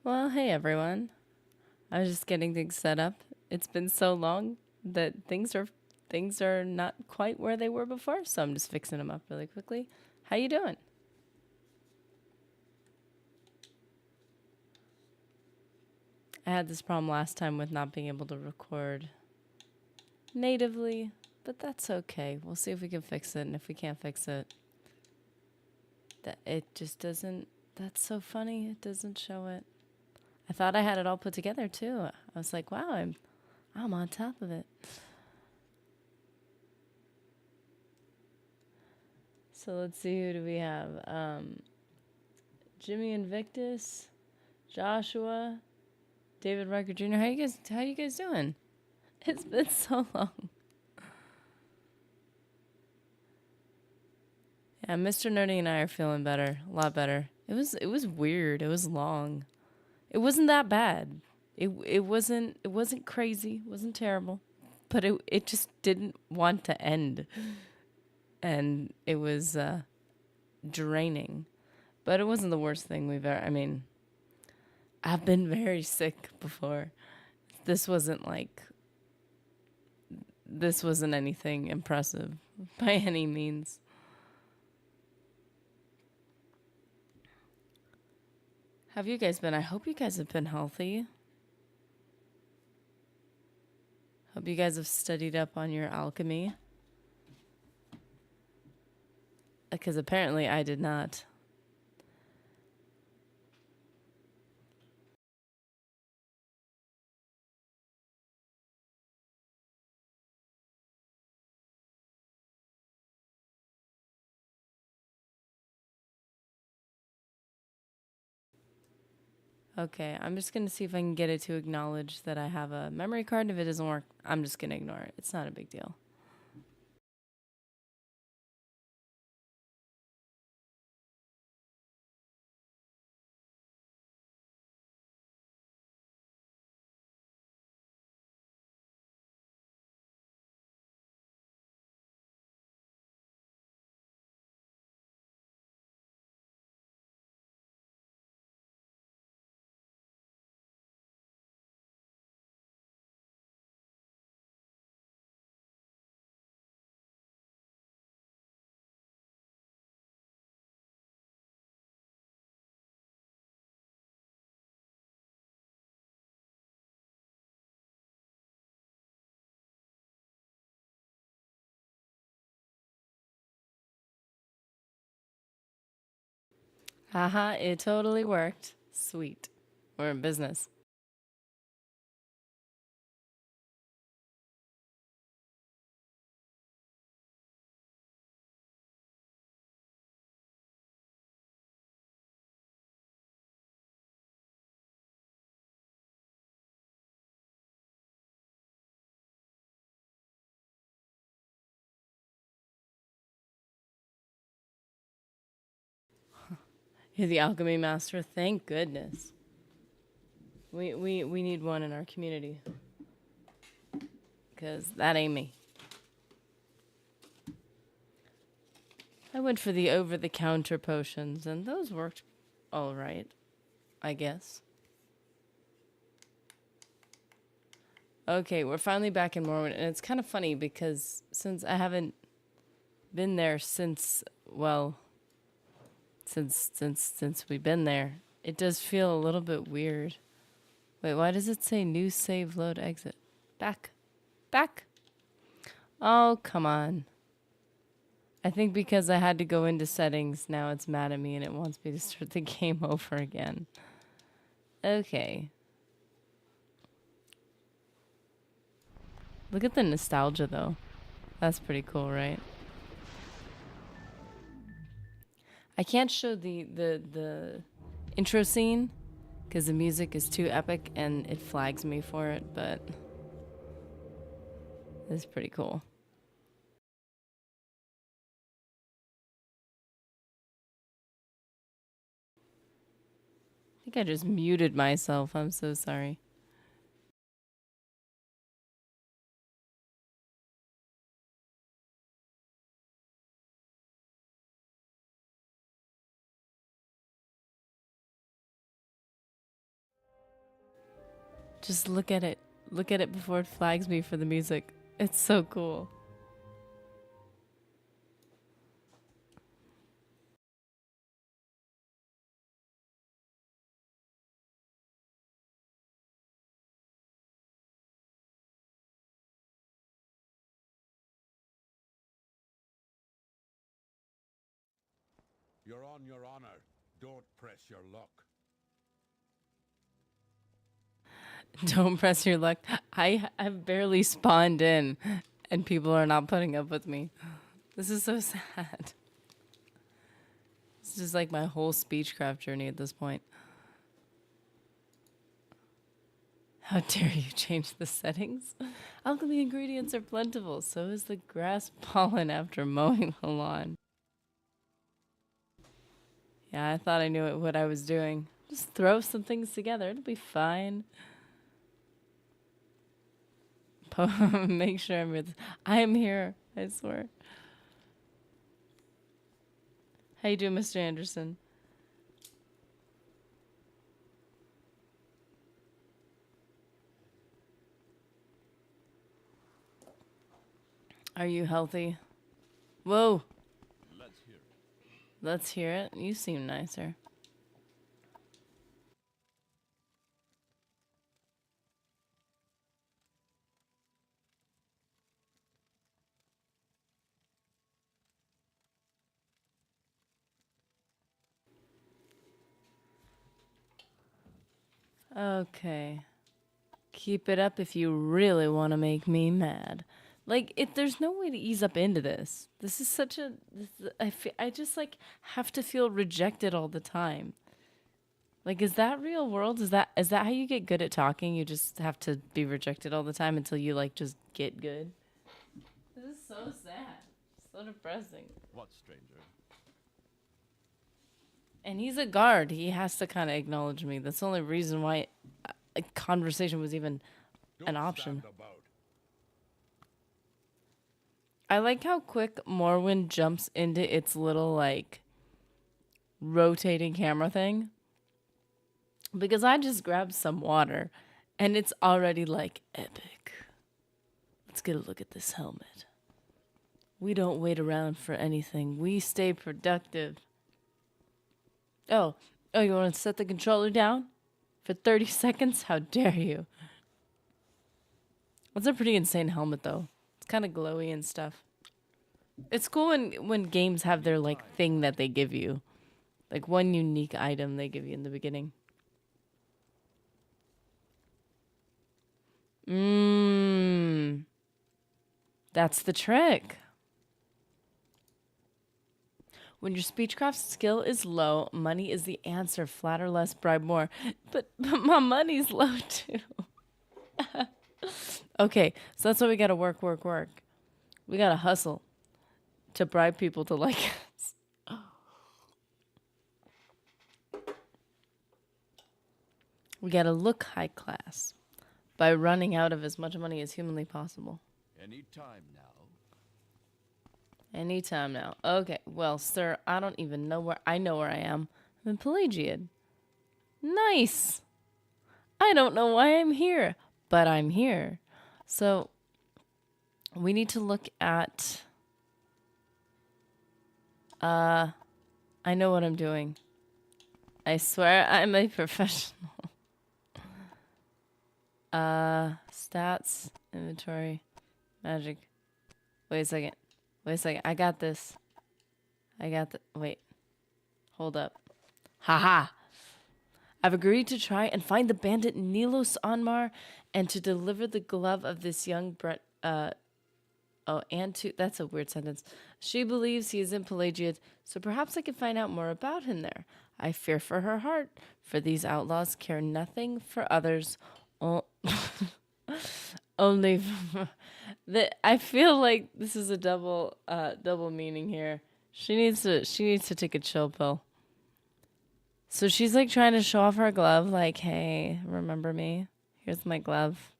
Well, hey everyone. I was just getting things set up. It's been so long that things are not quite where they were before, so I'm just fixing them up really quickly. How you doing? I had this problem last time with not being able to record natively, but that's okay. We'll see if we can fix it, and if we can't fix it, that it just doesn't. That's so funny. It doesn't show it. I thought I had it all put together too. I was like, wow, I'm on top of it. So let's see, who do we have? Jimmy Invictus, Joshua, David Riker Jr. How you guys doing? It's been so long. Yeah, Mr. Nerdy and I are feeling better, a lot better. It was weird. It was long. It wasn't that bad. It wasn't crazy. It wasn't terrible. But it just didn't want to end. And it was draining. But it wasn't the worst thing we've ever, I mean, I've been very sick before. This wasn't like this wasn't anything impressive by any means. How have you guys been? I hope you guys have been healthy. Hope you guys have studied up on your alchemy. Because apparently I did not. Okay, I'm just going to see if I can get it to acknowledge that I have a memory card. And if it doesn't work, I'm just going to ignore it. It's not a big deal. Haha, it totally worked. Sweet. We're in business. You're the alchemy master. Thank goodness. We need one in our community. Because that ain't me. I went for the over-the-counter potions, and those worked all right, I guess. Okay, we're finally back in Morrowind, and it's kind of funny because since I haven't been there since, well, since we've been there, it does feel a little bit weird. Wait, why does it say new save load exit? Back. Back. Oh, come on. I think because I had to go into settings, now it's mad at me and it wants me to start the game over again. Okay. Look at the nostalgia, though. That's pretty cool, right? I can't show the intro scene because the music is too epic and it flags me for it, but it's pretty cool. I think I just muted myself. I'm so sorry. Just look at it. Look at it before it flags me for the music. It's so cool. You're on your honor. Don't press your luck. Don't press your luck. I have barely spawned in, and people are not putting up with me. This is so sad. It's just like my whole speechcraft journey at this point. How dare you change the settings? Alchemy ingredients are plentiful. So is the grass pollen after mowing the lawn. Yeah, I thought I knew what I was doing. Just throw some things together. It'll be fine. Make sure I am here. I swear. How you doing, Mr. Anderson? Are you healthy? Whoa. Let's hear it. Let's hear it. You seem nicer. Okay. Keep it up if you really want to make me mad. Like, there's no way to ease up into this. This is such a... I just, like, have to feel rejected all the time. Like, is that real world? Is that how you get good at talking? You just have to be rejected all the time until you, like, just get good? This is so sad. So depressing. What, stranger? And he's a guard. He has to kind of acknowledge me. That's the only reason why a conversation was even an option. I like how quick Morrowind jumps into its little, like, rotating camera thing. Because I just grabbed some water, and it's already, like, epic. Let's get a look at this helmet. We don't wait around for anything. We stay productive. Oh, you want to set the controller down for 30 seconds? How dare you? That's a pretty insane helmet, though. It's kind of glowy and stuff. It's cool when games have their, like, thing that they give you. Like, one unique item they give you in the beginning. That's the trick. When your speechcraft skill is low, money is the answer. Flatter less, bribe more. But my money's low, too. Okay, so that's why we gotta work. We gotta hustle to bribe people to like us. We gotta look high class by running out of as much money as humanly possible. Anytime now. Okay, well, sir, I don't even know where... I know where I am. I'm in Pelagiad. Nice! I don't know why I'm here, but I'm here. So, we need to look at... I know what I'm doing. I swear I'm a professional. Stats, inventory, magic. Wait a second. I got this. Wait. Hold up. Haha. I've agreed to try and find the bandit Nilos Anmar and to deliver the glove of this young and to... That's a weird sentence. She believes he is in Pelagiad, so perhaps I can find out more about him there. I fear for her heart, for these outlaws care nothing for others. Only... I feel like this is a double meaning here. She needs to take a chill pill. So she's like trying to show off her glove, like, hey, remember me? Here's my glove.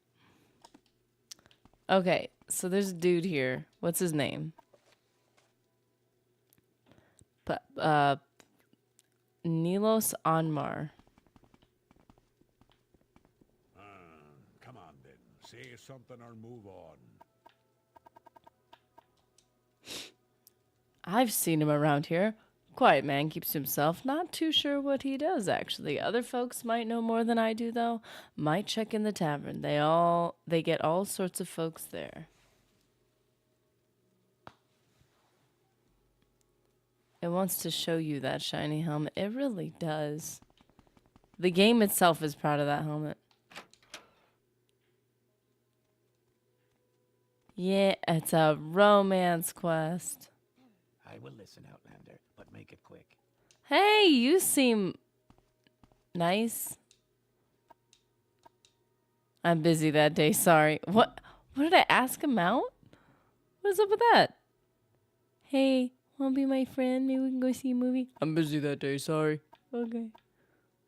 Okay, so there's a dude here. What's his name? Nilos Anmar. something or move on. I've seen him around here. Quiet man, keeps to himself. Not too sure what he does, actually. Other folks might know more than I do, though. Might check in the tavern. They get all sorts of folks there. It wants to show you that shiny helmet. It really does. The game itself is proud of that helmet. Yeah, it's a romance quest. I will listen, Outlander, but make it quick. Hey, you seem nice. I'm busy that day, sorry. What did I ask him out? What is up with that? Hey, wanna be my friend? Maybe we can go see a movie? I'm busy that day, sorry. Okay.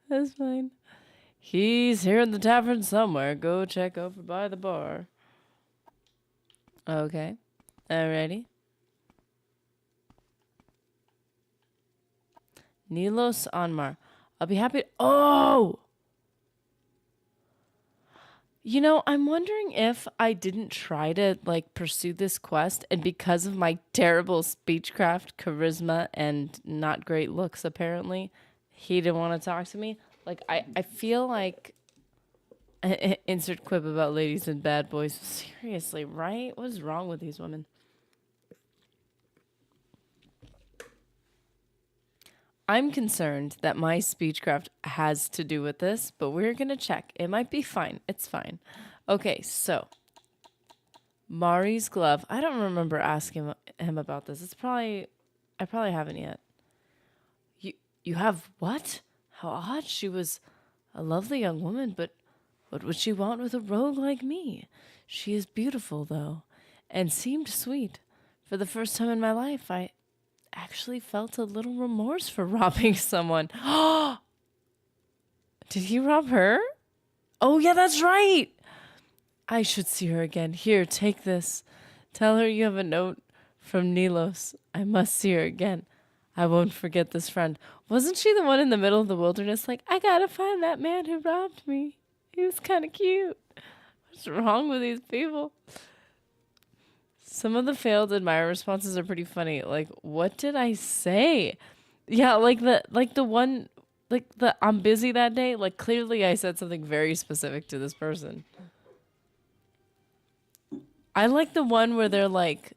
That's fine. He's here in the tavern somewhere. Go check over by the bar. Okay. Alrighty. Nilos Anmar. I'll be happy. Oh! You know, I'm wondering if I didn't try to, like, pursue this quest, and because of my terrible speechcraft, charisma, and not great looks, apparently, he didn't want to talk to me. Like, I feel like... Insert quip about ladies and bad boys. Seriously, right? What is wrong with these women? I'm concerned that my speechcraft has to do with this, but we're going to check. It might be fine. It's fine. Okay, so. Mari's glove. I don't remember asking him about this. I probably haven't yet. You have what? How odd. She was a lovely young woman, but what would she want with a rogue like me? She is beautiful, though, and seemed sweet. For the first time in my life, I actually felt a little remorse for robbing someone. Did he rob her? Oh, yeah, that's right. I should see her again. Here, take this. Tell her you have a note from Nilos. I must see her again. I won't forget this friend. Wasn't she the one in the middle of the wilderness? Like, I gotta find that man who robbed me. He was kind of cute. What's wrong with these people? Some of the failed admire responses are pretty funny. Like, what did I say? Yeah, like the one, like the I'm busy that day. Like, clearly I said something very specific to this person. I like the one where they're like,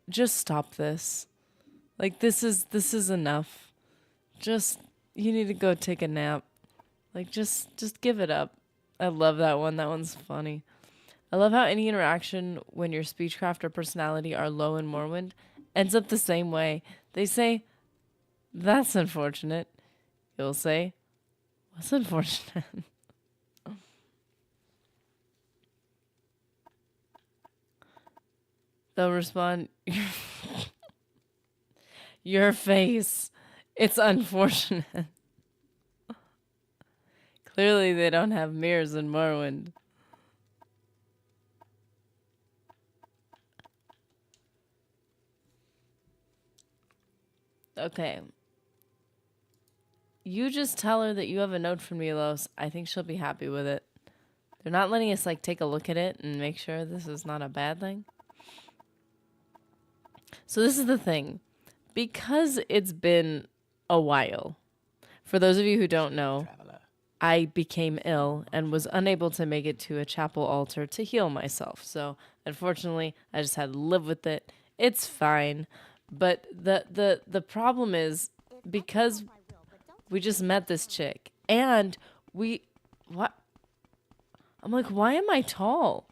just stop this. Like, this is enough. Just, you need to go take a nap. Like, just give it up. I love that one. That one's funny. I love how any interaction when your speechcraft or personality are low in Morrowind ends up the same way. They say, that's unfortunate. You'll say, what's unfortunate? They'll respond, your face. It's unfortunate. Clearly they don't have mirrors in Morrowind. Okay. You just tell her that you have a note from Milos. I think she'll be happy with it. They're not letting us, like, take a look at it and make sure this is not a bad thing. So this is the thing. Because it's been a while, for those of you who don't know, I became ill and was unable to make it to a chapel altar to heal myself. So, unfortunately, I just had to live with it. It's fine. But the problem is, because we just met this chick, and what? I'm like, why am I tall?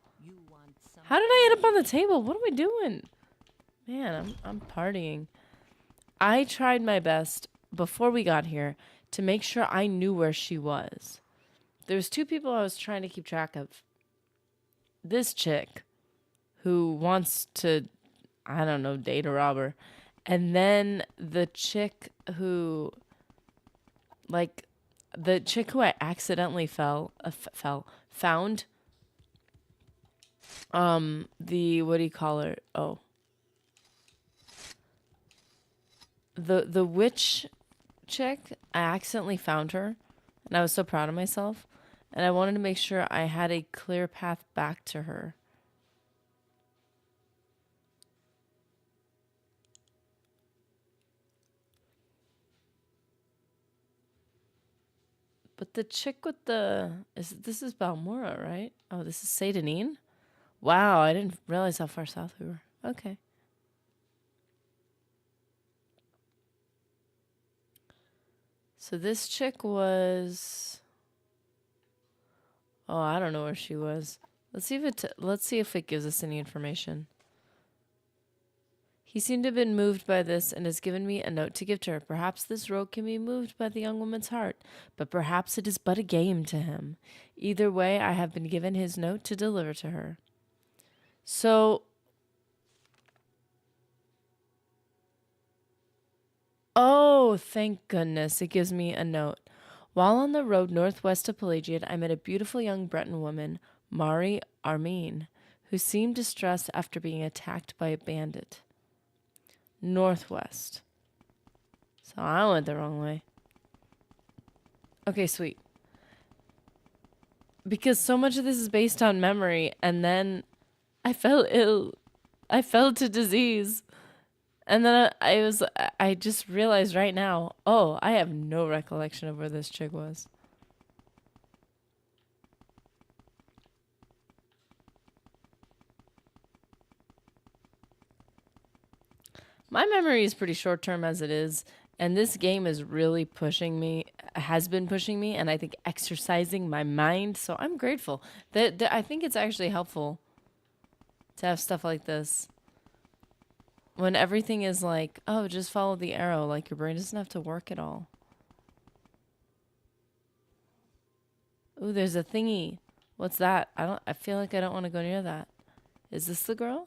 How did I end up on the table? What are we doing? Man, I'm partying. I tried my best before we got here to make sure I knew where she was. There's two people I was trying to keep track of. This chick who wants to, I don't know, date a robber. And then the chick who, like, the chick who I accidentally found, what do you call her? Oh. The witch chick, I accidentally found her, and I was so proud of myself. And I wanted to make sure I had a clear path back to her. But the chick with this is Balmora, right? Oh, this is Satanine? Wow, I didn't realize how far south we were. Okay. So this chick was... Oh, I don't know where she was. Let's see if it gives us any information. He seemed to have been moved by this and has given me a note to give to her. Perhaps this rogue can be moved by the young woman's heart, but perhaps it is but a game to him. Either way, I have been given his note to deliver to her. So... Oh, thank goodness. It gives me a note. While on the road northwest of Pelagiad, I met a beautiful young Breton woman, Mari Armine, who seemed distressed after being attacked by a bandit. Northwest. So I went the wrong way. Okay, sweet. Because so much of this is based on memory, and then I fell ill. I fell to disease. And then I just realized right now, oh, I have no recollection of where this chick was. My memory is pretty short term as it is, and this game is really pushing me, has been pushing me, and I think exercising my mind, so I'm grateful. I think it's actually helpful to have stuff like this. When everything is like, oh, just follow the arrow, like your brain doesn't have to work at all. Ooh, there's a thingy. What's that? I feel like I don't want to go near that. Is this the girl?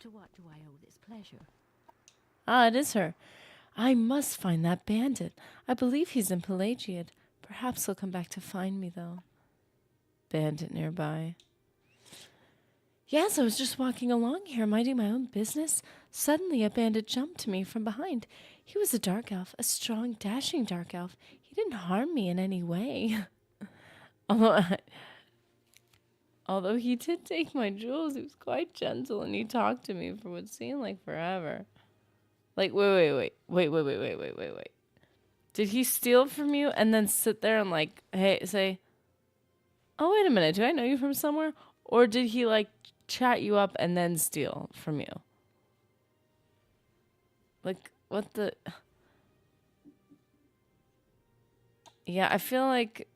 To what do I owe this pleasure? Ah, it is her. I must find that bandit. I believe he's in Pelagiad. Perhaps he'll come back to find me, though. Bandit nearby. Yes, I was just walking along here, minding my own business. Suddenly, a bandit jumped to me from behind. He was a dark elf, a strong, dashing dark elf. He didn't harm me in any way. Although he did take my jewels, he was quite gentle, and he talked to me for what seemed like forever. Like, wait. Did he steal from you and then sit there and like, hey, say, oh, wait a minute, do I know you from somewhere? Or did he like chat you up and then steal from you? Like, what the... Yeah, I feel like...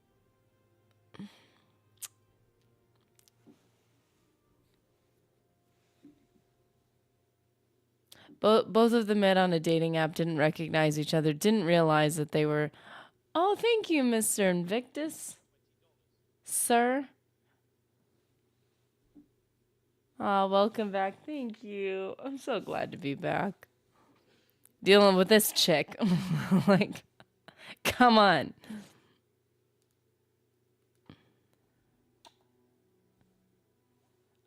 Both of them met on a dating app, didn't recognize each other, didn't realize that they were... Oh, thank you, Mr. Invictus. Sir. Oh, welcome back. Thank you. I'm so glad to be back. Dealing with this chick. Like, come on.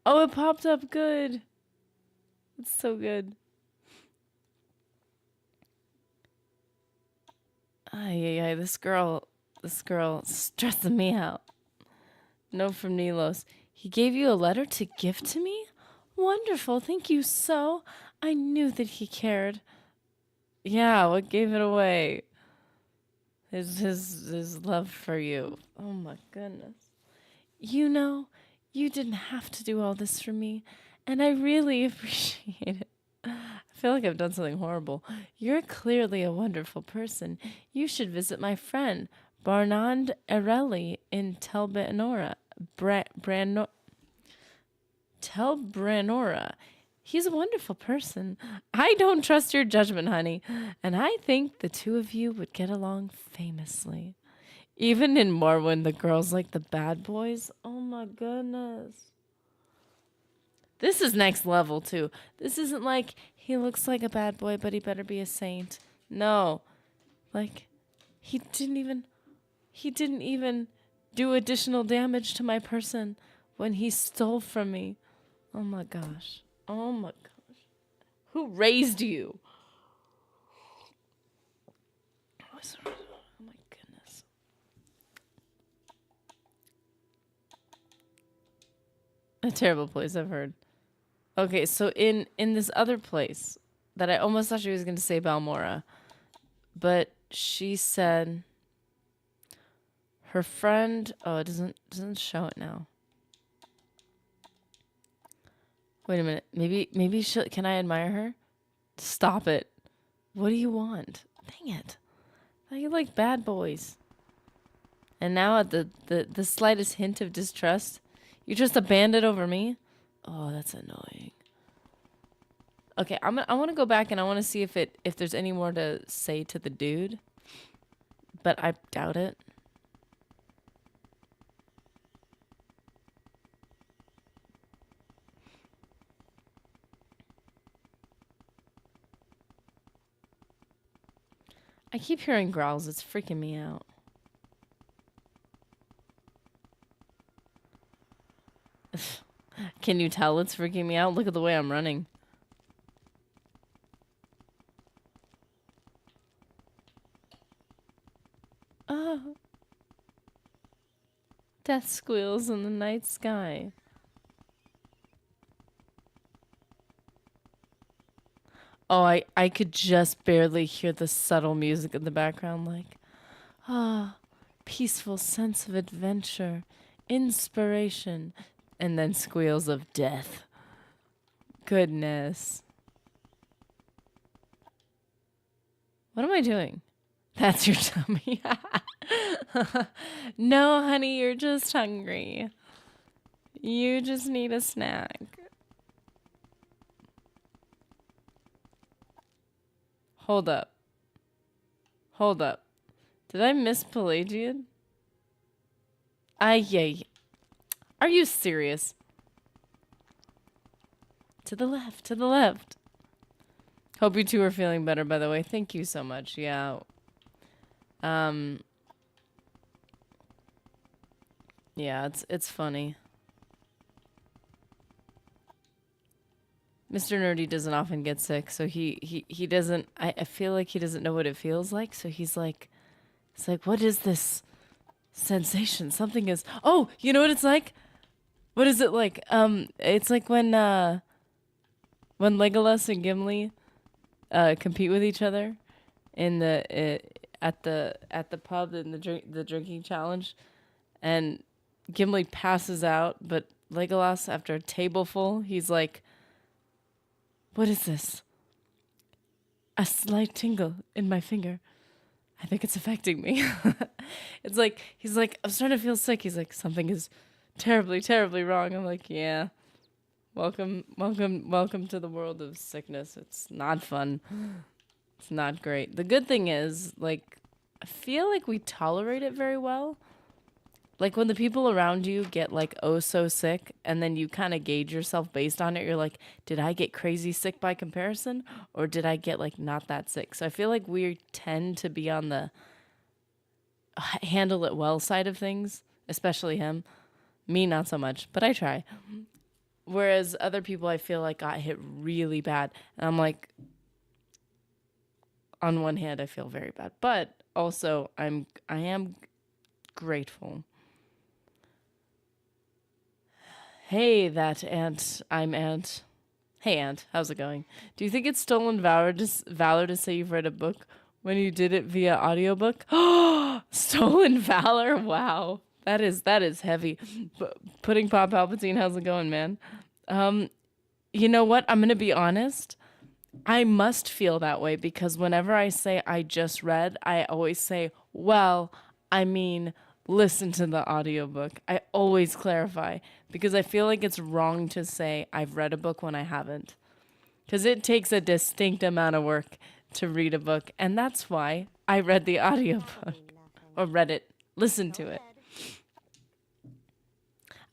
Oh, it popped up good. It's so good. Ay, this girl stressing me out. Note from Nilos. He gave you a letter to give to me? Wonderful, thank you so. I knew that he cared. Yeah, what gave it away? His love for you. Oh my goodness. You know, you didn't have to do all this for me, and I really appreciate it. I feel like I've done something horrible. You're clearly a wonderful person. You should visit my friend, Barnand Ereli in Telbranora. He's a wonderful person. I don't trust your judgment, honey, and I think the two of you would get along famously. Even in Morrowind, the girls like the bad boys. Oh my goodness. This is next level, too. This isn't like, he looks like a bad boy, but he better be a saint. No. Like, he didn't even do additional damage to my person when he stole from me. Oh my gosh. Oh my gosh. Who raised you? Oh my goodness. A terrible place, I've heard. Okay, so in this other place that I almost thought she was going to say Balmora, but she said her friend. Oh, it doesn't show it now. Wait a minute. Maybe she can I admire her? Stop it. What do you want? Dang it. You like bad boys. And now at the slightest hint of distrust, you just abandoned over me? Oh, that's annoying. Okay, I want to go back and I want to see if there's any more to say to the dude. But I doubt it. I keep hearing growls. It's freaking me out. Can you tell it's freaking me out? Look at the way I'm running. Oh. Death squeals in the night sky. Oh, I could just barely hear the subtle music in the background, like, peaceful sense of adventure, inspiration, and then squeals of death. Goodness. What am I doing? That's your tummy. No, honey, you're just hungry. You just need a snack. Hold up. Hold up. Did I miss Pelagian? Yay. Are you serious? To the left, to the left. Hope you two are feeling better, by the way. Thank you so much. Yeah. Yeah, it's funny. Mr. Nerdy doesn't often get sick, so he doesn't, I feel like he doesn't know what it feels like, so he's like, it's like, what is this sensation? Something is, oh, you know what it's like? What is it like? It's like when Legolas and Gimli compete with each other in at the pub in the drinking challenge, and Gimli passes out, but Legolas, after a tableful, he's like, what is this? A slight tingle in my finger. I think it's affecting me. It's like, he's like, I'm starting to feel sick. He's like, something is terribly, terribly wrong. I'm like, yeah. Welcome to the world of sickness. It's not fun. It's not great. The good thing is, like, I feel like we tolerate it very well. Like, when the people around you get, like, oh so sick, and then you kind of gauge yourself based on it, you're like, did I get crazy sick by comparison? Or did I get, like, not that sick? So I feel like we tend to be on the handle it well side of things, especially him. Me, not so much, but I try. Whereas other people, I feel like, got hit really bad. And I'm like, on one hand, I feel very bad. But also, I am grateful. Hey, that Ant. I'm Ant. Hey, Ant. How's it going? Do you think it's stolen valor to say you've read a book when you did it via audiobook? Stolen valor? Wow. That is heavy. Pudding Pop Palpatine, how's it going, man? You know what? I'm going to be honest. I must feel that way because whenever I say I just read, I always say, well, I mean, listen to the audiobook. I always clarify because I feel like it's wrong to say I've read a book when I haven't. Because it takes a distinct amount of work to read a book. And that's why I read the audiobook. Or read it. Listened to it.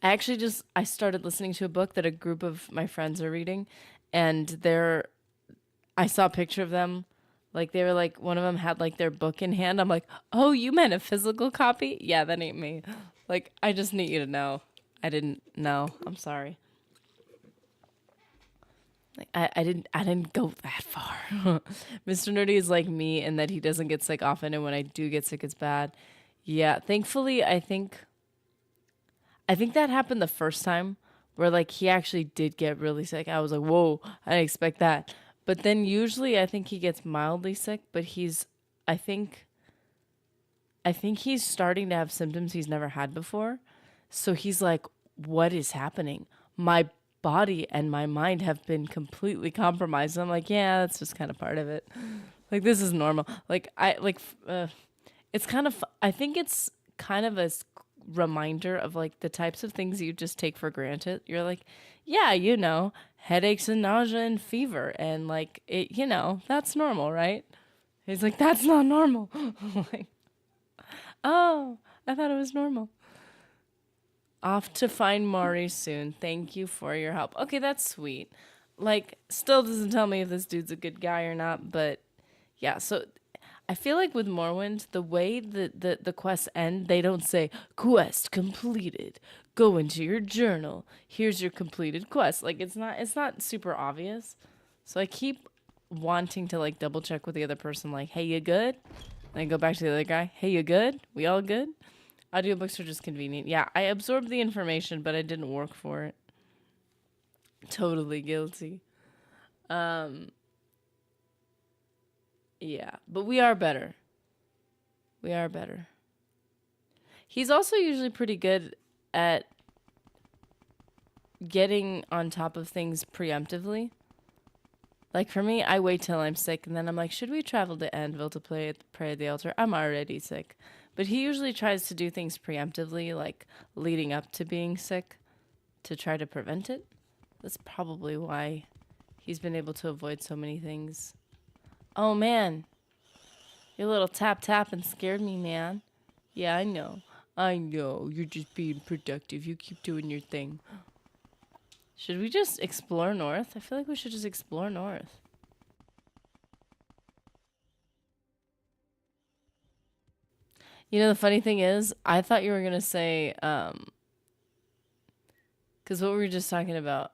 I started listening to a book that a group of my friends are reading. And I saw a picture of them. Like, they were like, one of them had like their book in hand. I'm like, oh, you meant a physical copy? Yeah, that ain't me. Like, I just need you to know. I didn't know. I'm sorry. Like I didn't go that far. Mr. Nerdy is like me in that he doesn't get sick often, and when I do get sick, it's bad. Yeah, thankfully, I think that happened the first time where like he actually did get really sick. I was like, whoa, I didn't expect that. But then usually I think he gets mildly sick, but I think I think he's starting to have symptoms he's never had before. So he's like, what is happening? My body and my mind have been completely compromised. And I'm like, yeah, that's just kind of part of it. Like this is normal. It's kind of I think it's kind of a reminder of like the types of things you just take for granted. You're like, yeah, headaches and nausea and fever and like it, that's normal, right? He's like, that's not normal. I'm like, oh, I thought it was normal. Off to find Maury soon. Thank you for your help. Okay, that's sweet. Like, still doesn't tell me if this dude's a good guy or not, but yeah, so I feel like with Morrowind, the way the quests end, they don't say, quest completed. Go into your journal. Here's your completed quest. Like it's not super obvious. So I keep wanting to like double check with the other person, like, hey, you good? And I go back to the other guy, hey, you good? We all good? Audiobooks are just convenient. Yeah, I absorbed the information, but I didn't work for it. Totally guilty. Yeah, but we are better. We are better. He's also usually pretty good at getting on top of things preemptively. Like for me, I wait till I'm sick, and then I'm like, should we travel to Anvil to pray at the altar? I'm already sick. But he usually tries to do things preemptively, like leading up to being sick, to try to prevent it. That's probably why he's been able to avoid so many things. Oh, man. Your little tap-tapping scared me, man. Yeah, I know. I know. You're just being productive. You keep doing your thing. Should we just explore north? I feel like we should just explore north. You know, the funny thing is, I thought you were going to say, because what we were just talking about,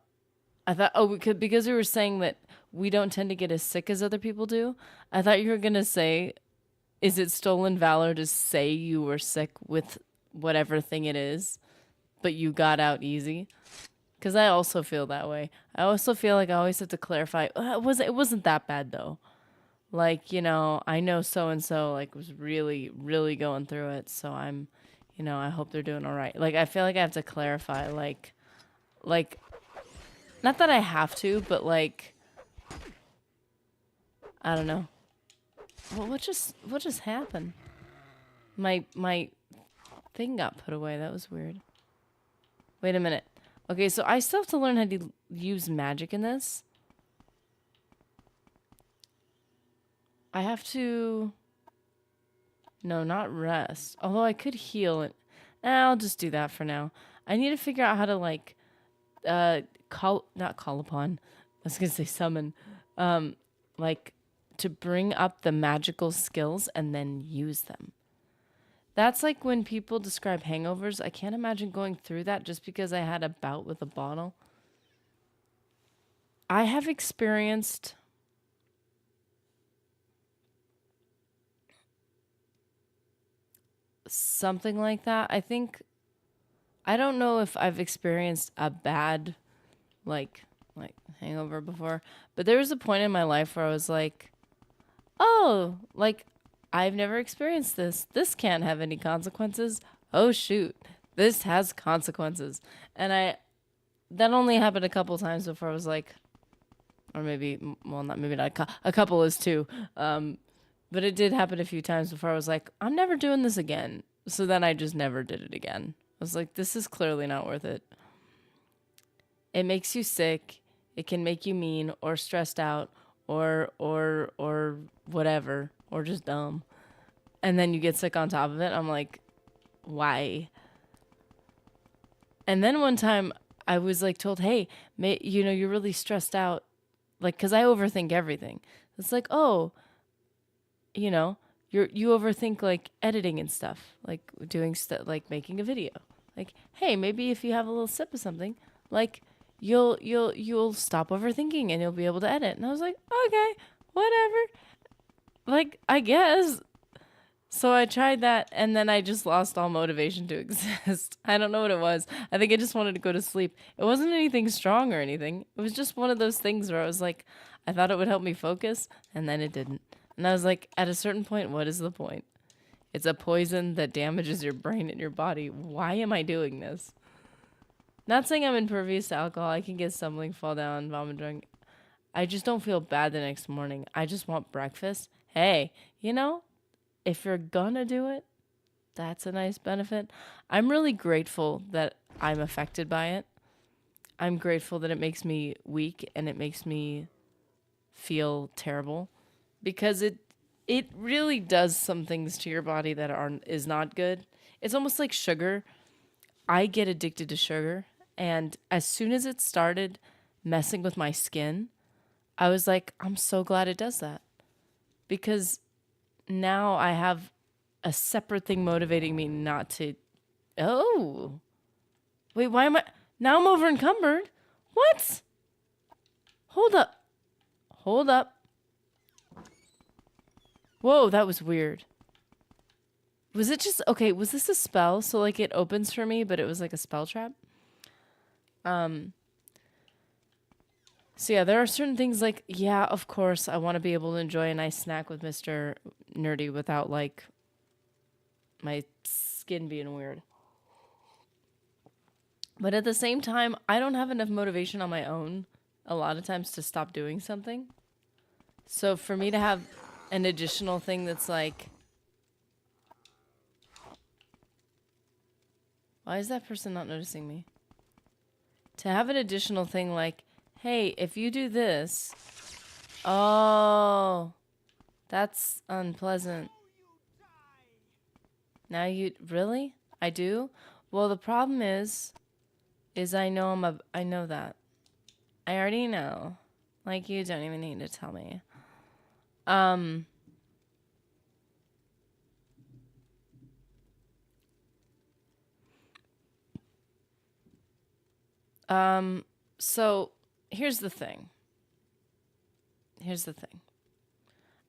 I thought, because we were saying that we don't tend to get as sick as other people do. I thought you were going to say, is it stolen valor to say you were sick with whatever thing it is, but you got out easy? Because I also feel that way. I also feel like I always have to clarify, it wasn't that bad though. Like, I know so-and-so like was really, really going through it. So I'm, I hope they're doing all right. Like, I feel like I have to clarify, like, not that I have to, but like, I don't know. Well, what just happened? My thing got put away. That was weird. Wait a minute. Okay, so I still have to learn how to use magic in this. I have to... No, not rest. Although I could heal it. I'll just do that for now. I need to figure out how to, like, not call upon. I was going to say summon. Like, to bring up the magical skills and then use them. That's like when people describe hangovers. I can't imagine going through that just because I had a bout with a bottle. I have experienced... something like that. I don't know if I've experienced a bad like hangover before, but there was a point in my life where I was like, oh, like I've never experienced this. This can't have any consequences. Oh shoot, this has consequences. And that only happened a couple times before I was like, or maybe, well, maybe not a couple is two. But it did happen a few times before I was like, I'm never doing this again. So then I just never did it again. I was like, this is clearly not worth it. It makes you sick. It can make you mean or stressed out or whatever, or just dumb. And then you get sick on top of it. I'm like, why? And then one time I was like told, hey, you're really stressed out. Like, cause I overthink everything. It's like, oh, you overthink like editing and stuff, like doing stuff, like making a video. Like, hey, maybe if you have a little sip of something, like, you'll stop overthinking and you'll be able to edit. And I was like, okay, whatever. Like, I guess. So I tried that, and then I just lost all motivation to exist. I don't know what it was. I think I just wanted to go to sleep. It wasn't anything strong or anything. It was just one of those things where I was like, I thought it would help me focus, and then it didn't. And I was like, at a certain point, what is the point? It's a poison that damages your brain and your body. Why am I doing this? Not saying I'm impervious to alcohol. I can get stumbling, fall down, vomit, drunk. I just don't feel bad the next morning. I just want breakfast. Hey, if you're gonna do it, that's a nice benefit. I'm really grateful that I'm affected by it. I'm grateful that it makes me weak and it makes me feel terrible, because it really does some things to your body that is not good. It's almost like sugar. I get addicted to sugar, and as soon as it started messing with my skin, I was like, I'm so glad it does that, because now I have a separate thing motivating me not to. Oh, wait, why am I? Now I'm over encumbered. What? Hold up. Hold up. Whoa, that was weird. Was it just, okay, was this a spell? So like it opens for me, but it was like a spell trap? So yeah, there are certain things like, yeah, of course, I want to be able to enjoy a nice snack with Mr. Nerdy without like my skin being weird. But at the same time, I don't have enough motivation on my own a lot of times to stop doing something. So for me to have an additional thing that's like, why is that person not noticing me? To have an additional thing like, hey, if you do this, oh, that's unpleasant. Now you, really? I do? Well, the problem is I know I know that. I already know. Like, you don't even need to tell me. So here's the thing.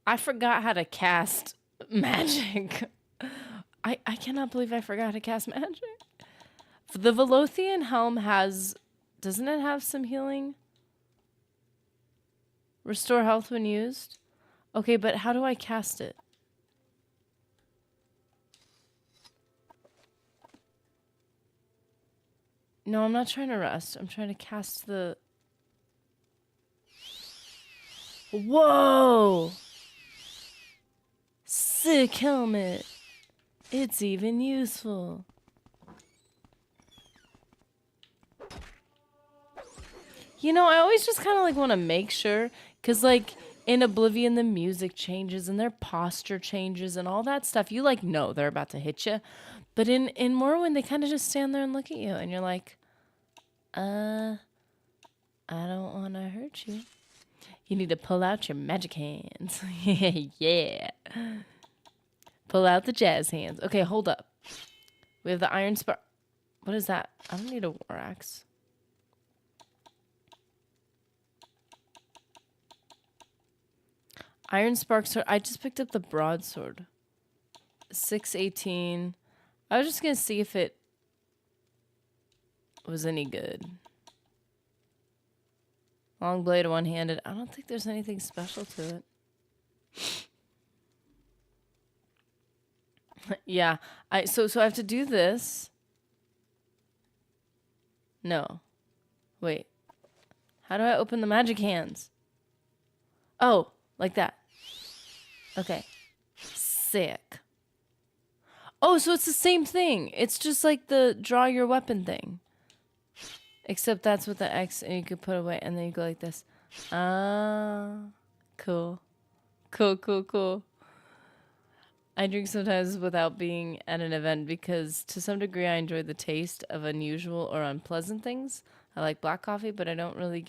I forgot how to cast magic. I cannot believe I forgot how to cast magic. The Velothian helm doesn't it have some healing? Restore health when used? Okay, but how do I cast it? No, I'm not trying to rest. I'm trying to cast the... Whoa! Sick helmet. It's even useful. I always just kind of like want to make sure, because like in Oblivion, the music changes and their posture changes and all that stuff. You like know they're about to hit you. But in Morrowind, they kind of just stand there and look at you, and you're like, I don't want to hurt you. You need to pull out your magic hands. Yeah. Pull out the jazz hands. Okay, hold up. We have the iron spark. What is that? I don't need a war axe. Iron spark sword. I just picked up the broadsword. 618. I was just going to see if it was any good. Long blade, one-handed. I don't think there's anything special to it. Yeah. So I have to do this. No. Wait. How do I open the magic hands? Oh, like that. Okay. Sick. Oh, so it's the same thing. It's just like the draw your weapon thing. Except that's with the X and you could put away and then you go like this. Ah. Cool. Cool. I drink sometimes without being at an event because to some degree I enjoy the taste of unusual or unpleasant things. I like black coffee, but I don't really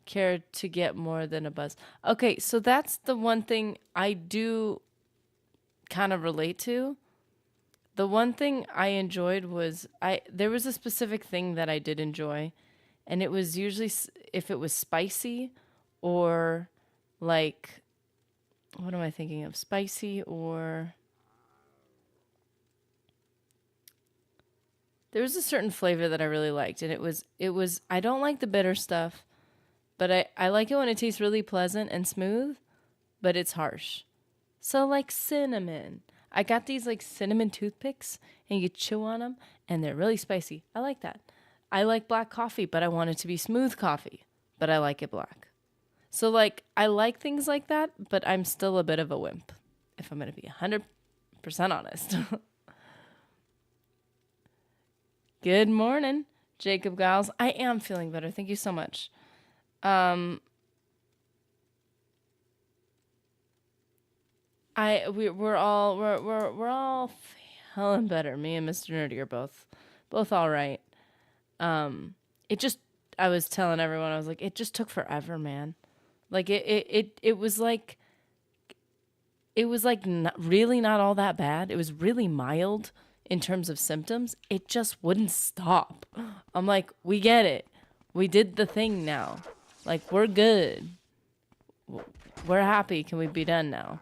care to get more than a buzz. Okay, so that's the one thing I do kind of relate to. The one thing I enjoyed was there was a specific thing that I did enjoy, And it was usually if it was spicy or like, what am I thinking of? Spicy or there was a certain flavor that I really liked, and it was I don't like the bitter stuff, but I like it when it tastes really pleasant and smooth, but it's harsh. So like cinnamon. I got these like cinnamon toothpicks and you chew on them and they're really spicy. I like that. I like black coffee, but I want it to be smooth coffee, but I like it black. So like I like things like that, but I'm still a bit of a wimp, if I'm going to be 100% honest. Good morning, Jacob Giles. I am feeling better. Thank you so much. We're all feeling better. Me and Mr. Nerdy are both all right. It just I was telling everyone, I was like, it just took forever, man. Like it was like really not all that bad. It was really mild in terms of symptoms. It just wouldn't stop. I'm like, we get it. We did the thing now. Like, we're good. We're happy. Can we be done now?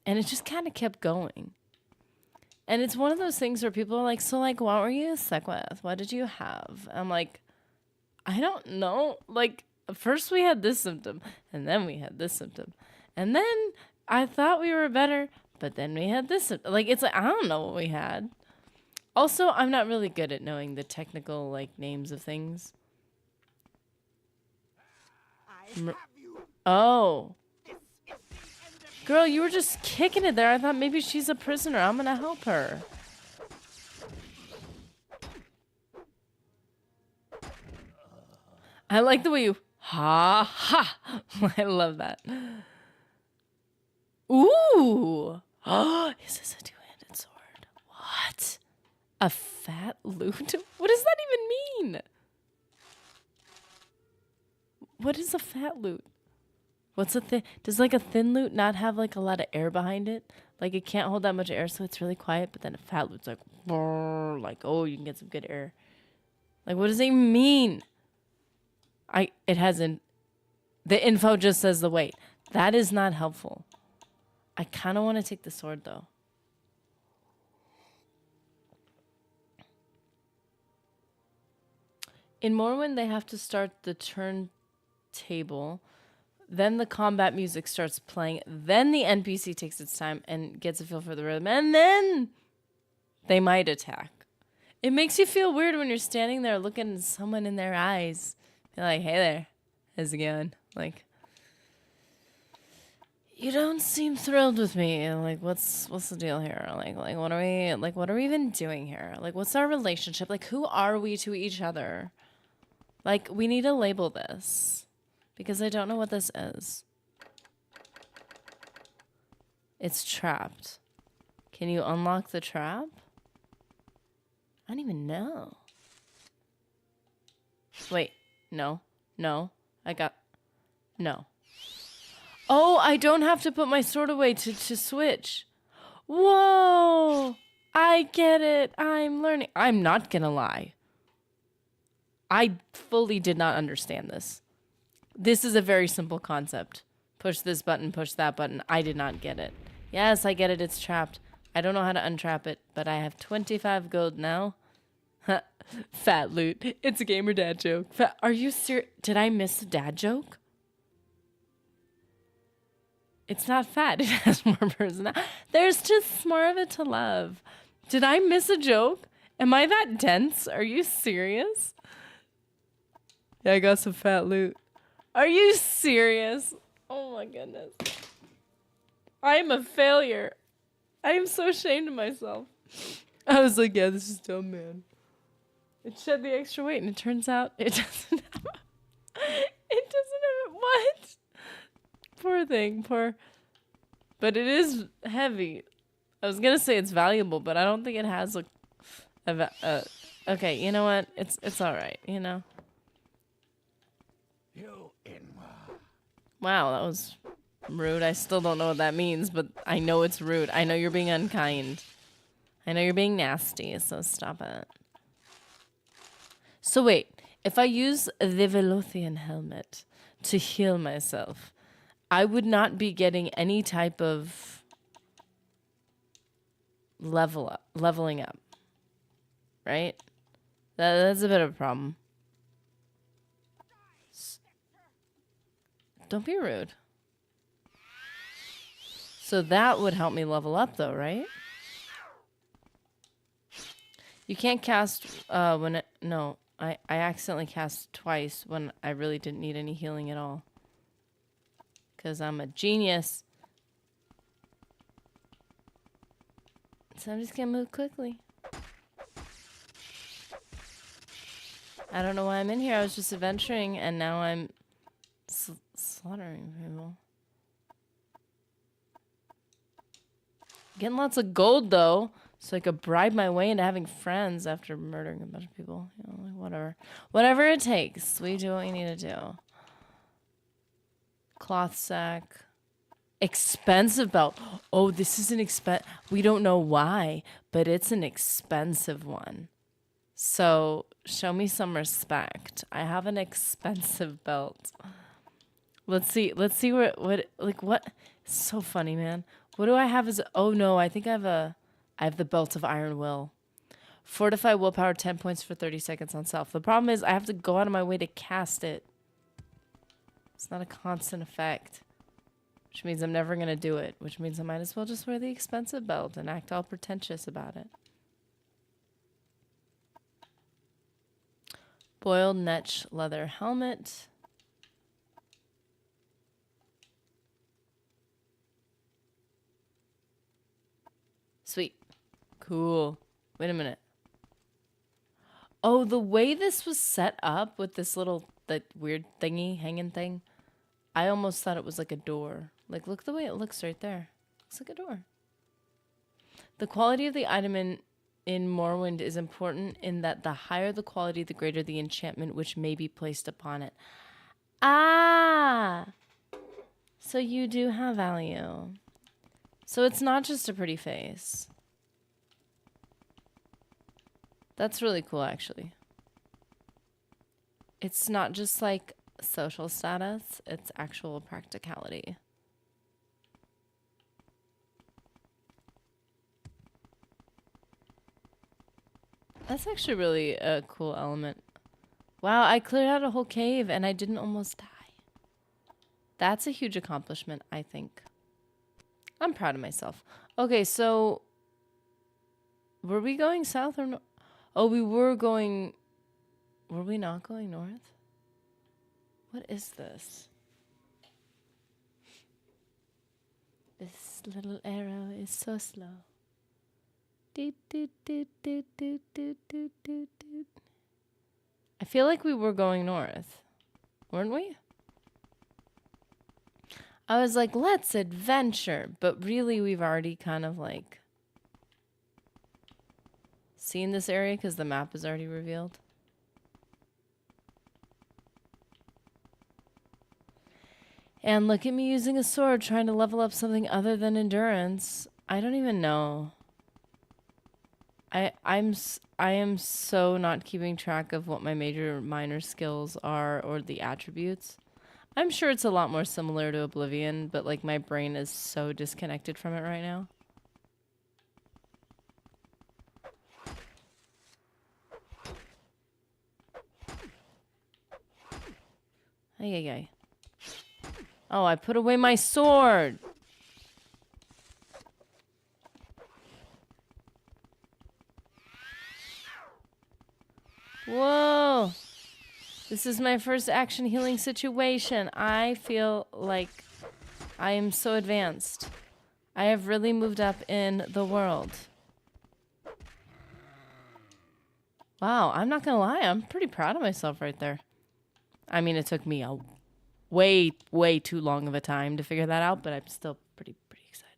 And it just kind of kept going. And it's one of those things where people are like, so, like, what were you sick with? What did you have? I'm like, I don't know. Like, first we had this symptom, and then we had this symptom. And then I thought we were better, but then we had this. Like, it's like, I don't know what we had. Also, I'm not really good at knowing the technical, like, names of things. Oh. Girl, you were just kicking it there. I thought maybe she's a prisoner. I'm gonna help her. I like the way you... Ha ha. I love that. Ooh. Oh, is this a two-handed sword? What? A fat loot? What does that even mean? What is a fat loot? What's a thin... Does like a thin loot not have like a lot of air behind it? Like it can't hold that much air, so it's really quiet, but then a fat loot's like... Brrr, like, oh, you can get some good air. Like, what does it mean? It hasn't... The info just says the weight. That is not helpful. I kind of want to take the sword, though. In Morrowind, they have to start the turntable. Then the combat music starts playing. Then the NPC takes its time and gets a feel for the rhythm. And then they might attack. It makes you feel weird when you're standing there looking at someone in their eyes. You're like, hey there, how's it going? Like, you don't seem thrilled with me. Like, what's the deal here? Like what are we even doing here? Like, what's our relationship? Like, who are we to each other? Like, we need to label this. Because I don't know what this is. It's trapped. Can you unlock the trap? I don't even know. Wait. No. No. No. Oh, I don't have to put my sword away to switch. Whoa! I get it. I'm learning. I'm not gonna lie. I fully did not understand this. This is a very simple concept. Push this button, push that button. I did not get it. Yes, I get it. It's trapped. I don't know how to untrap it, but I have 25 gold now. Fat loot. It's a gamer dad joke. Are you serious? Did I miss a dad joke? It's not fat. It has more personality. There's just more of it to love. Did I miss a joke? Am I that dense? Are you serious? Yeah, I got some fat loot. Are you serious? Oh my goodness. I am a failure. I am so ashamed of myself. I was like, yeah, this is dumb, man. It shed the extra weight, and it turns out it doesn't have... It doesn't have... What? Poor thing, poor... But it is heavy. I was gonna say it's valuable, but I don't think it has okay, you know what? It's alright, you know? Wow, that was rude. I still don't know what that means, but I know it's rude. I know you're being unkind. I know you're being nasty, so stop it. So wait, If I use the Velothian helmet to heal myself, I would not be getting any type of leveling up, right? That's a bit of a problem. Don't be rude. So that would help me level up though, right? You can't cast when it, no, I accidentally cast twice when I really didn't need any healing at all. Because I'm a genius. So I'm just gonna move quickly. I don't know why I'm in here. I was just adventuring and now I'm slaughtering people. Getting lots of gold though, so I could bribe my way into having friends after murdering a bunch of people. You know, like whatever. Whatever it takes. We do what we need to do. Cloth sack. Expensive belt. Oh, this is an we don't know why, but it's an expensive one. So show me some respect. I have an expensive belt. Let's see what it's so funny, man. What do I have as oh no, I think I have the belt of Iron Will. Fortify willpower 10 points for 30 seconds on self. The problem is I have to go out of my way to cast it. It's not a constant effect. Which means I'm never gonna do it. Which means I might as well just wear the expensive belt and act all pretentious about it. Boiled netch leather helmet. Sweet. Cool. Wait a minute. Oh, the way this was set up with this little, that weird thingy, hanging thing, I almost thought it was like a door. Like, look the way it looks right there. Looks like a door. The quality of the item in Morrowind is important in that the higher the quality, the greater the enchantment which may be placed upon it. Ah! So you do have value. So it's not just a pretty face. That's really cool, actually. It's not just like social status, it's actual practicality. That's actually really a cool element. Wow, I cleared out a whole cave and I didn't almost die. That's a huge accomplishment, I think. I'm proud of myself. Okay, so were we going south or no? Oh, we were going. Were we not going north? What is this? This little arrow is so slow. Doot, doot, doot, doot, doot, doot, doot, doot, doot. I feel like we were going north, weren't we? I was like, let's adventure, but really we've already kind of like seen this area because the map is already revealed. And look at me using a sword trying to level up something other than endurance. I don't even know. I am so not keeping track of what my major minor skills are or the attributes. I'm sure it's a lot more similar to Oblivion, but like my brain is so disconnected from it right now. Ay, ay, ay. Oh, I put away my sword. Whoa. This is my first action healing situation. I feel like I am so advanced. I have really moved up in the world. Wow, I'm not gonna lie. I'm pretty proud of myself right there. I mean, it took me a way, way too long of a time to figure that out, but I'm still pretty excited.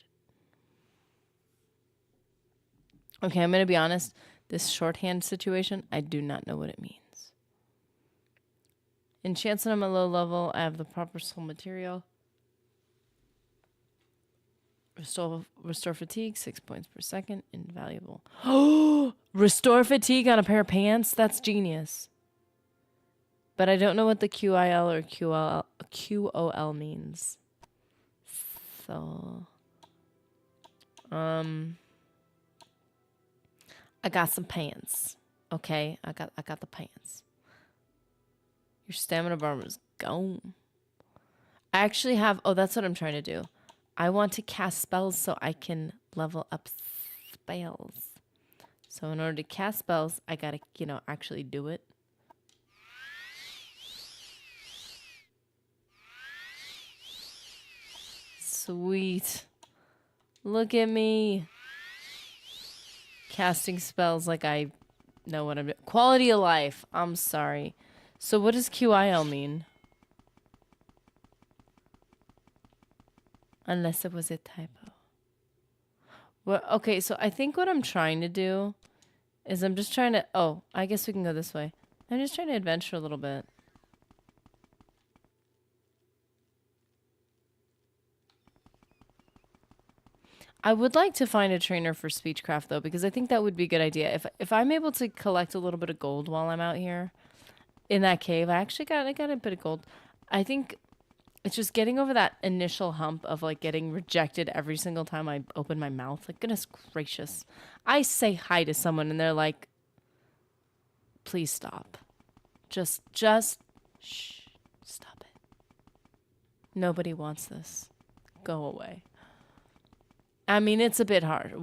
Okay, I'm gonna be honest. This shorthand situation, I do not know what it means. Enchants when I'm at low level. I have the proper soul material. Restore fatigue, 6 points per second. Invaluable. Oh, restore fatigue on a pair of pants? That's genius. But I don't know what the QIL or QOL means. So, I got some pants. Okay, I got the pants. Your stamina bar is gone. I actually have, oh, that's what I'm trying to do. I want to cast spells so I can level up spells. So in order to cast spells, I gotta, actually do it. Sweet. Look at me. Casting spells like I know what I'm doing. Quality of life. I'm sorry. So what does QIL mean? Unless it was a typo. Well, okay, so I think what I'm trying to do is I'm just trying to... Oh, I guess we can go this way. I'm just trying to adventure a little bit. I would like to find a trainer for speechcraft, though, because I think that would be a good idea. If I'm able to collect a little bit of gold while I'm out here in that cave, I got a bit of gold. I think it's just getting over that initial hump of, like, getting rejected every single time I open my mouth. Like, goodness gracious. I say hi to someone, and they're like, please stop. Just, shh, stop it. Nobody wants this. Go away. I mean, it's a bit hard.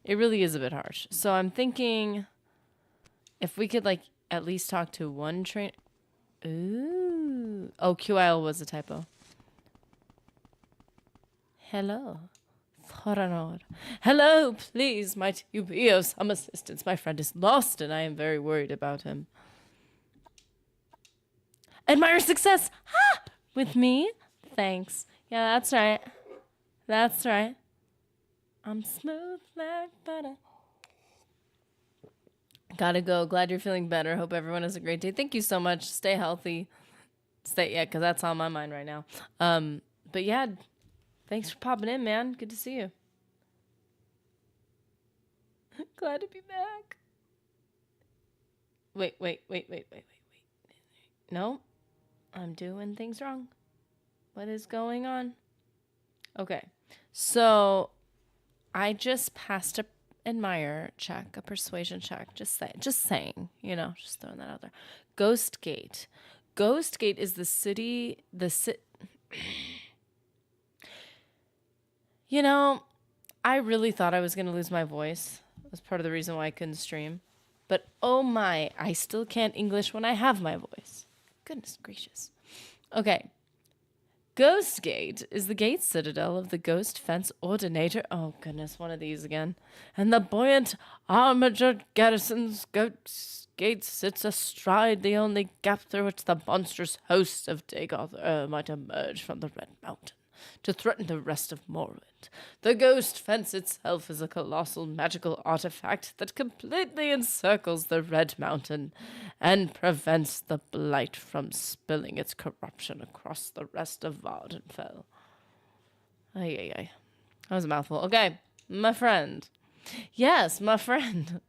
It really is a bit harsh. So I'm thinking if we could, like, at least talk to one train. Ooh. Oh, QIL was a typo. Hello. Thoranor. Hello, please, might you be of some assistance? My friend is lost, and I am very worried about him. Admire success! Ha! With me? Thanks. Yeah, that's right. That's right. I'm smooth like butter. Gotta go. Glad you're feeling better. Hope everyone has a great day. Thank you so much. Stay healthy. Because that's on my mind right now. But yeah, thanks for popping in, man. Good to see you. Glad to be back. Wait. No, I'm doing things wrong. What is going on? Okay, so I just passed a admire check, a persuasion check. Just saying, just throwing that out there. Ghost Gate. Ghost Gate is the city, I really thought I was going to lose my voice. That's part of the reason why I couldn't stream. But oh my, I still can't English when I have my voice. Goodness gracious. Okay. Ghost Gate is the gate citadel of the Ghost Fence Ordinator. Oh goodness, one of these again. And the buoyant armored garrison's Ghost Gate sits astride the only gap through which the monstrous host of Dagoth might emerge from the Red Mountain to threaten the rest of Morrowind. The Ghost Fence itself is a colossal magical artifact that completely encircles the Red Mountain and prevents the blight from spilling its corruption across the rest of Vardenfell. Ay. That was a mouthful. Okay, my friend. Yes, my friend.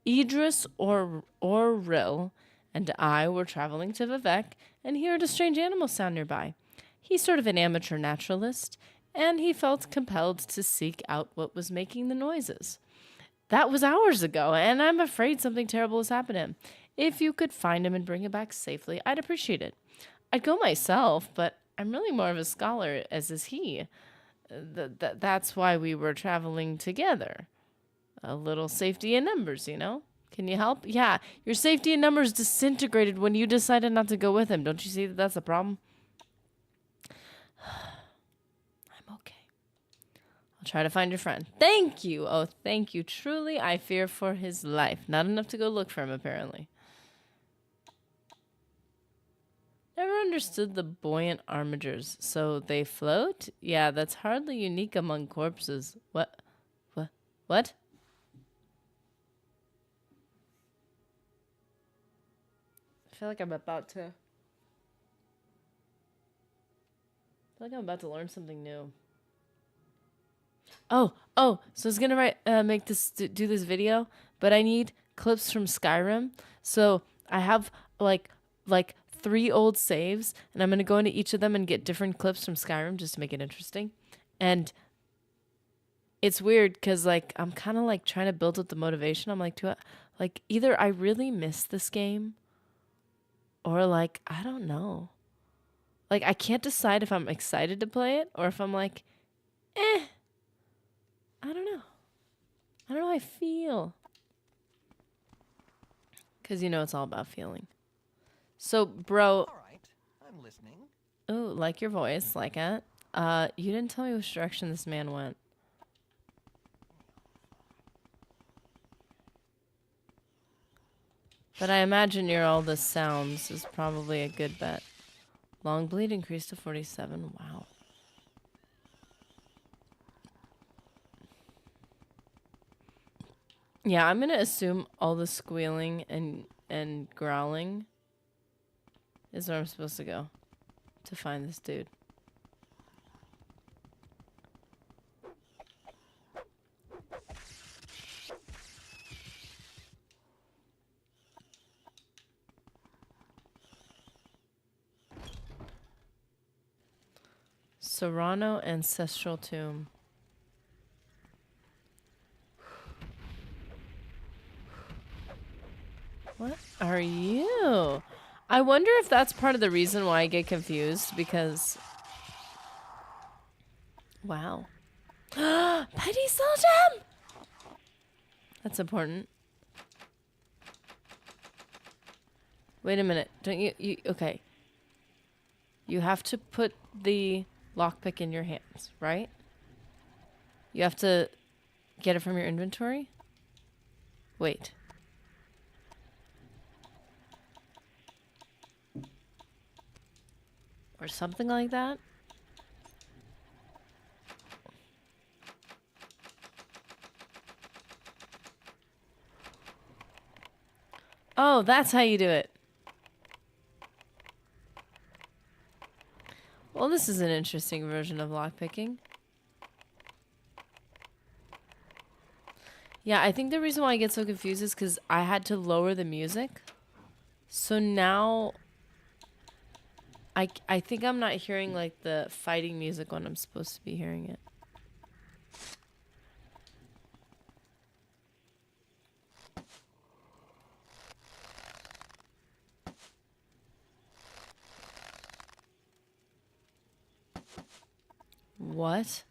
Idris Orrill and I were traveling to Vivek and he heard a strange animal sound nearby. He's sort of an amateur naturalist, and he felt compelled to seek out what was making the noises. That was hours ago, and I'm afraid something terrible has happened to him. If you could find him and bring him back safely, I'd appreciate it. I'd go myself, but I'm really more of a scholar, as is he. That's why we were traveling together. A little safety in numbers, Can you help? Yeah, your safety in numbers disintegrated when you decided not to go with him. Don't you see that that's a problem? I'm okay. I'll try to find your friend. Thank you. Oh, thank you. Truly, I fear for his life. Not enough to go look for him, apparently. Never understood the buoyant armigers. So they float? Yeah, that's hardly unique among corpses. What? I feel like I'm about to learn something new. Oh, so I was gonna do this video, but I need clips from Skyrim. So I have like 3 old saves, and I'm gonna go into each of them and get different clips from Skyrim just to make it interesting. And it's weird because like I'm kind of like trying to build up the motivation. I'm like, like either I really miss this game, or like I don't know. Like I can't decide if I'm excited to play it or if I'm like, I don't know. I don't know how I feel. Because you know it's all about feeling. So, bro, All right, I'm listening. oh, like your voice, like it. You didn't tell me which direction this man went. But I imagine near all the sounds is probably a good bet. Long bleed increased to 47. Wow. Yeah, I'm gonna assume all the squealing and growling is where I'm supposed to go to find this dude. Serrano Ancestral Tomb. What are you? I wonder if that's part of the reason why I get confused because... Wow. Petty Soul Gem! That's important. Wait a minute. Don't you... Okay. You have to put the lockpick in your hands, right? You have to get it from your inventory? Wait. Or something like that? Oh, that's how you do it. Well, this is an interesting version of lockpicking. Yeah, I think the reason why I get so confused is because I had to lower the music. So now... I think I'm not hearing, like, the fighting music when I'm supposed to be hearing it. What?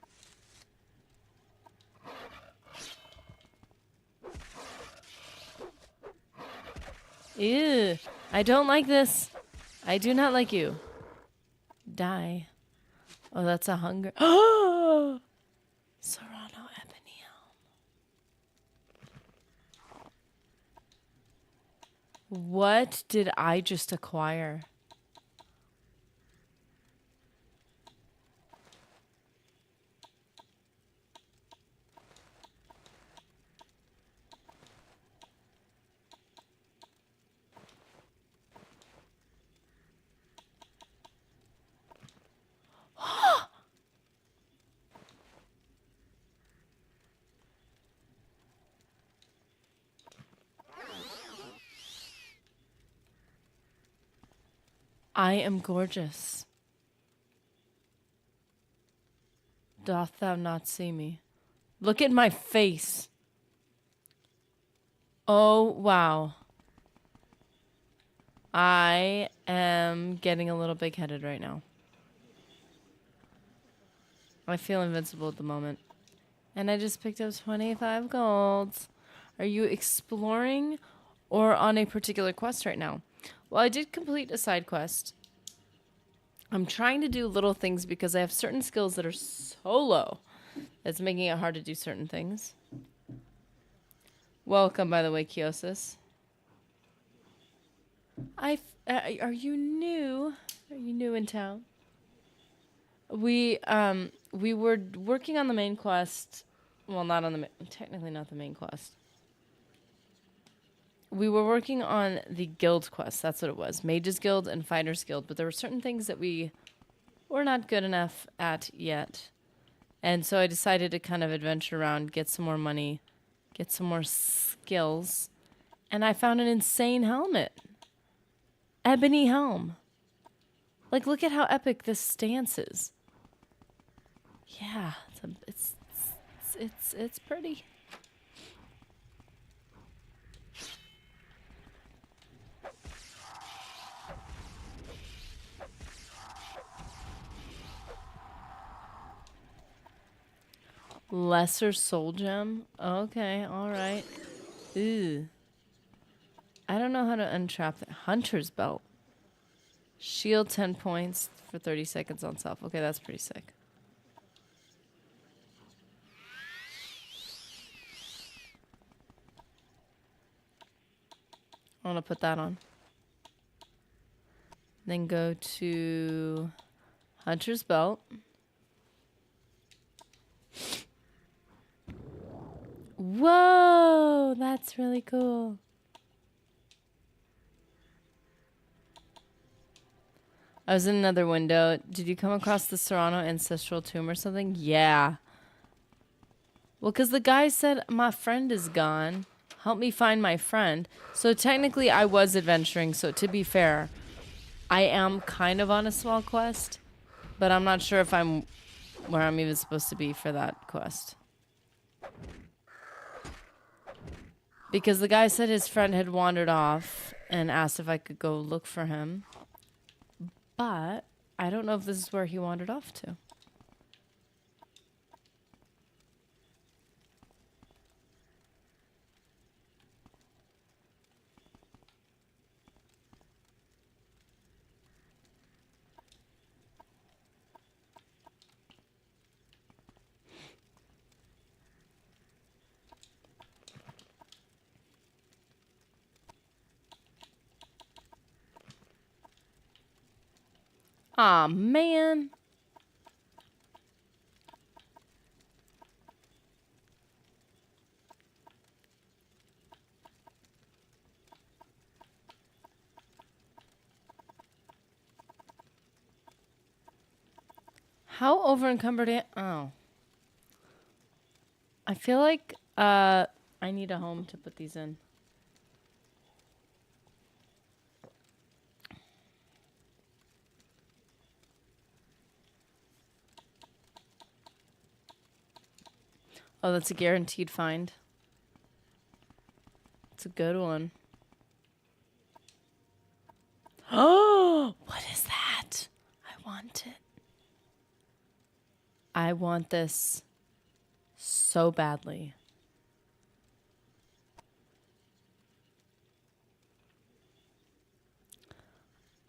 Ew. I don't like this. I do not like you. Die. Oh, that's a hunger. Oh! Serrano Ebony Elm. What did I just acquire? I am gorgeous. Doth thou not see me? Look at my face. Oh, wow. I am getting a little big-headed right now. I feel invincible at the moment. And I just picked up 25 golds. Are you exploring or on a particular quest right now? Well, I did complete a side quest. I'm trying to do little things because I have certain skills that are so low. It's making it hard to do certain things. Welcome, by the way, Kiosis. Are you new? Are you new in town? We were working on the main quest. Well, not on the technically not the main quest. We were working on the guild quest. That's what it was. Mages Guild and Fighters Guild. But there were certain things that we were not good enough at yet. And so I decided to kind of adventure around, get some more money, get some more skills. And I found an insane helmet. ebony helm. Like, look at how epic this stance is. Yeah, it's pretty. Lesser soul gem. Okay, all right. Ooh. I don't know how to untrap the hunter's belt. Shield 10 points for 30 seconds on self. Okay, that's pretty sick. I want to put that on. Then go to hunter's belt. Whoa, that's really cool. I was in another window. Did you come across the Serrano ancestral tomb or something? Yeah. Well, because the guy said, my friend is gone. Help me find my friend. So technically I was adventuring. So to be fair, I am kind of on a small quest. But I'm not sure if I'm where I'm even supposed to be for that quest. Because the guy said his friend had wandered off and asked if I could go look for him. But I don't know if this is where he wandered off to. Aw, man. How over encumbered it? Oh. I feel like I need a home to put these in. Oh, that's a guaranteed find. It's a good one. Oh, what is that? I want it. I want this so badly.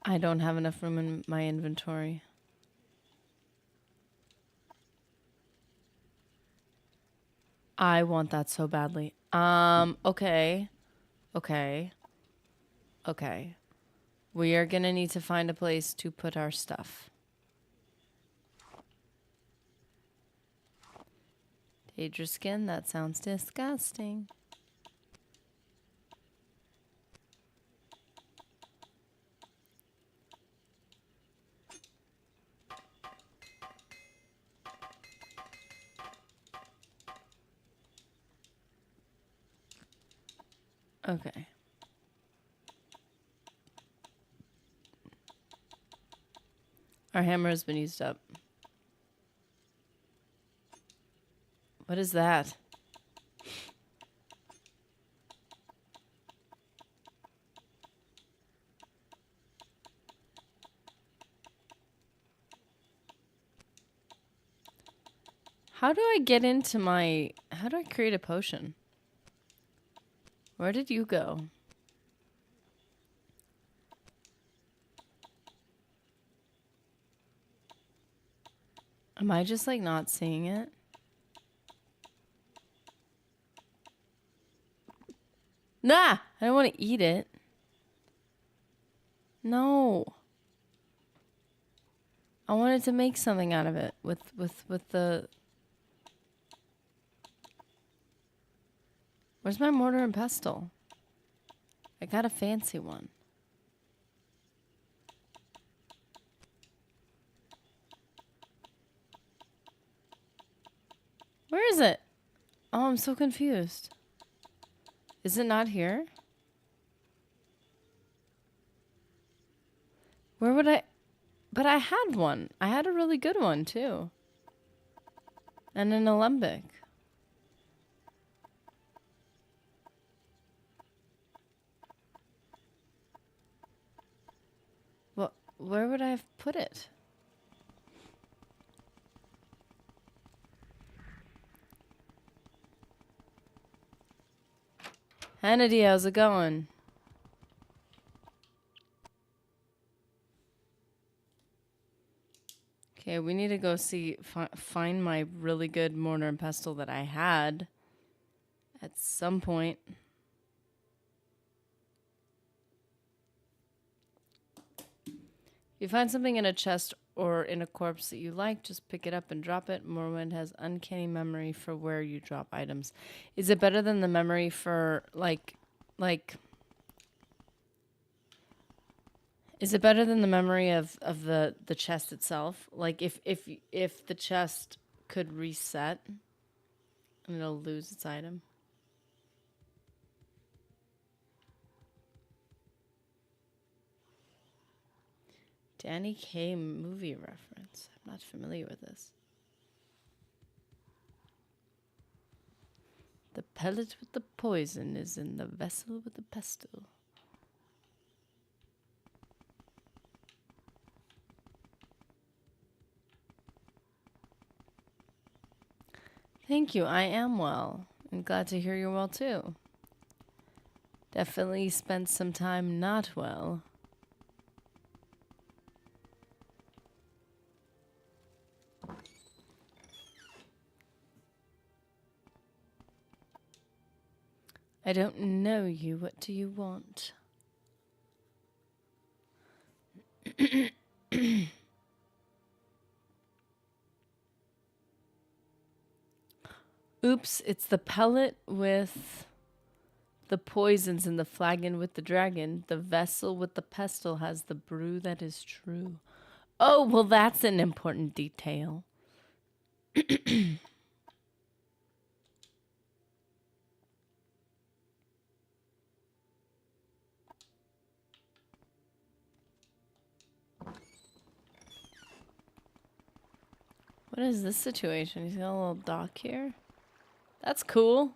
I don't have enough room in my inventory. I want that so badly. Okay. Okay. Okay. We are gonna need to find a place to put our stuff. Daedra skin, that sounds disgusting. Okay. Our hammer has been used up. What is that? How do I get into my... How do I create a potion? Where did you go? Am I just like not seeing it? Nah! I don't want to eat it. No. I wanted to make something out of it with the... Where's my mortar and pestle? I got a fancy one. Where is it? Oh, I'm so confused. Is it not here? Where would I... But I had one. I had a really good one, too. And an alembic. Well, where would I have put it? Hannity, how's it going? Okay, we need to go find my really good mortar and pestle that I had at some point. If you find something in a chest or in a corpse that you like, just pick it up and drop it. Morrowind has uncanny memory for where you drop items. Is it better than the memory for like is it better than the memory of the chest itself? Like if the chest could reset and it'll lose its item. Danny Kaye movie reference. I'm not familiar with this. The pellet with the poison is in the vessel with the pestle. Thank you. I am well. I'm glad to hear you're well too. Definitely spent some time not well. I don't know you. What do you want? Oops, it's the pellet with the poisons and the flagon with the dragon. The vessel with the pestle has the brew that is true. Oh, well, that's an important detail. What is this situation? He's got a little dock here. That's cool.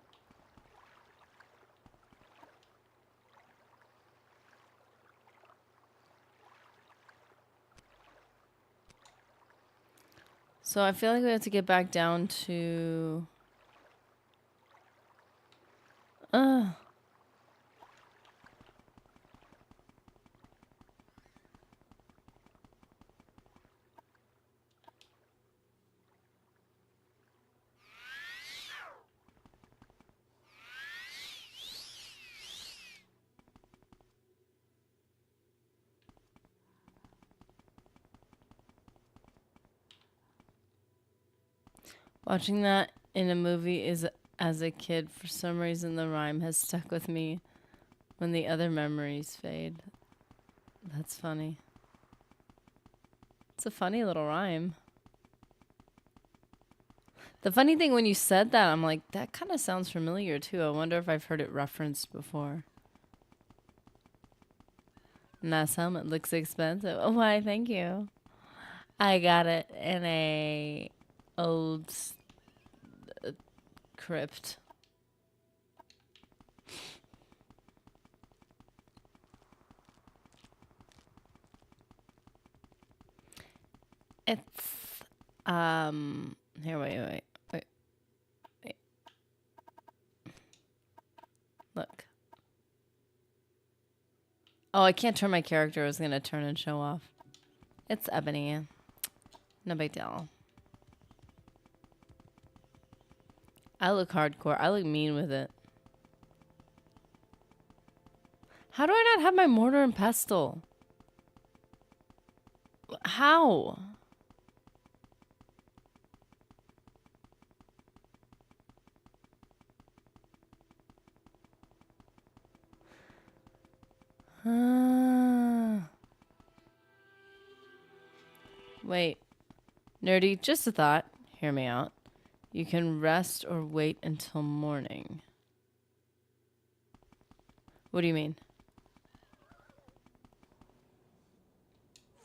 So I feel like we have to get back down to... Watching that in a movie is, as a kid, for some reason the rhyme has stuck with me when the other memories fade. That's funny. It's a funny little rhyme. The funny thing, when you said that, I'm like, that kind of sounds familiar too. I wonder if I've heard it referenced before. Nice helmet, looks expensive. Oh, why, thank you. I got it in a old crypt. It's here, wait. Look. Oh, I can't turn my character. I was gonna turn and show off. It's ebony. No big deal. I look hardcore. I look mean with it. How do I not have my mortar and pestle? How? Wait. Nerdy, just a thought. Hear me out. You can rest or wait until morning. What do you mean?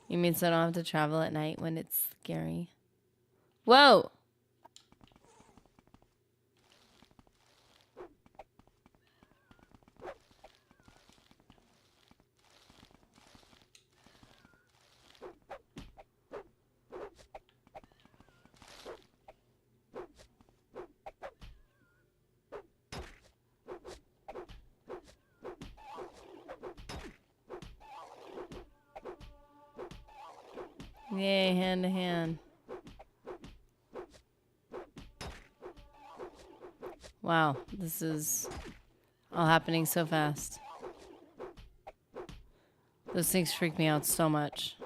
You mean so I don't have to travel at night when it's scary? Whoa! Yay, hand to hand. Wow, this is all happening so fast. Those things freak me out so much.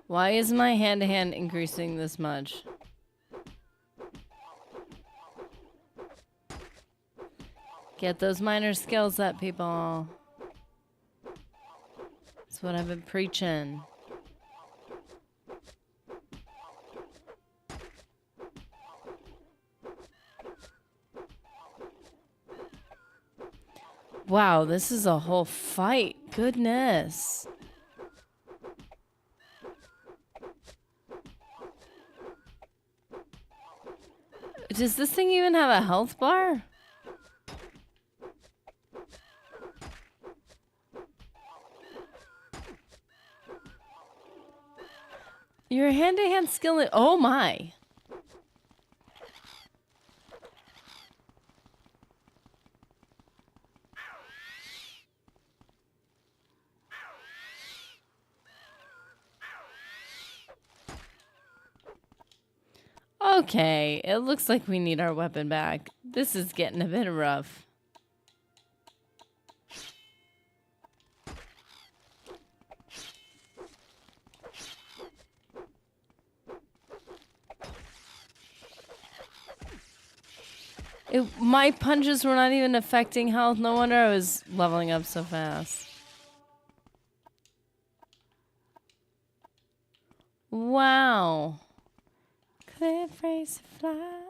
Why is my hand to hand increasing this much? Get those minor skills up, people. That's what I've been preaching. Wow, this is a whole fight. Goodness. Does this thing even have a health bar? Your hand-to-hand skill. Oh my. Okay, it looks like we need our weapon back. This is getting a bit rough. My punches were not even affecting health. No wonder I was leveling up so fast. Wow. Cliff race fly.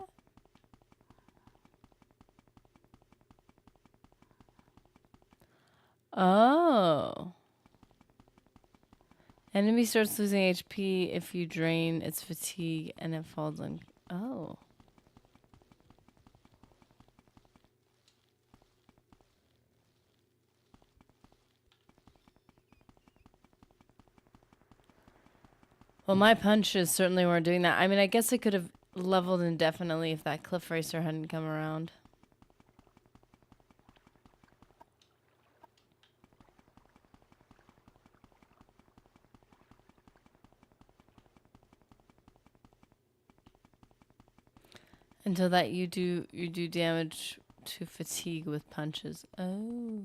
Oh. Enemy starts losing HP if you drain its fatigue and it falls on. Oh. Well, my punches certainly weren't doing that. I mean, I guess I could have leveled indefinitely if that cliff racer hadn't come around. Until that you do damage to fatigue with punches. Oh.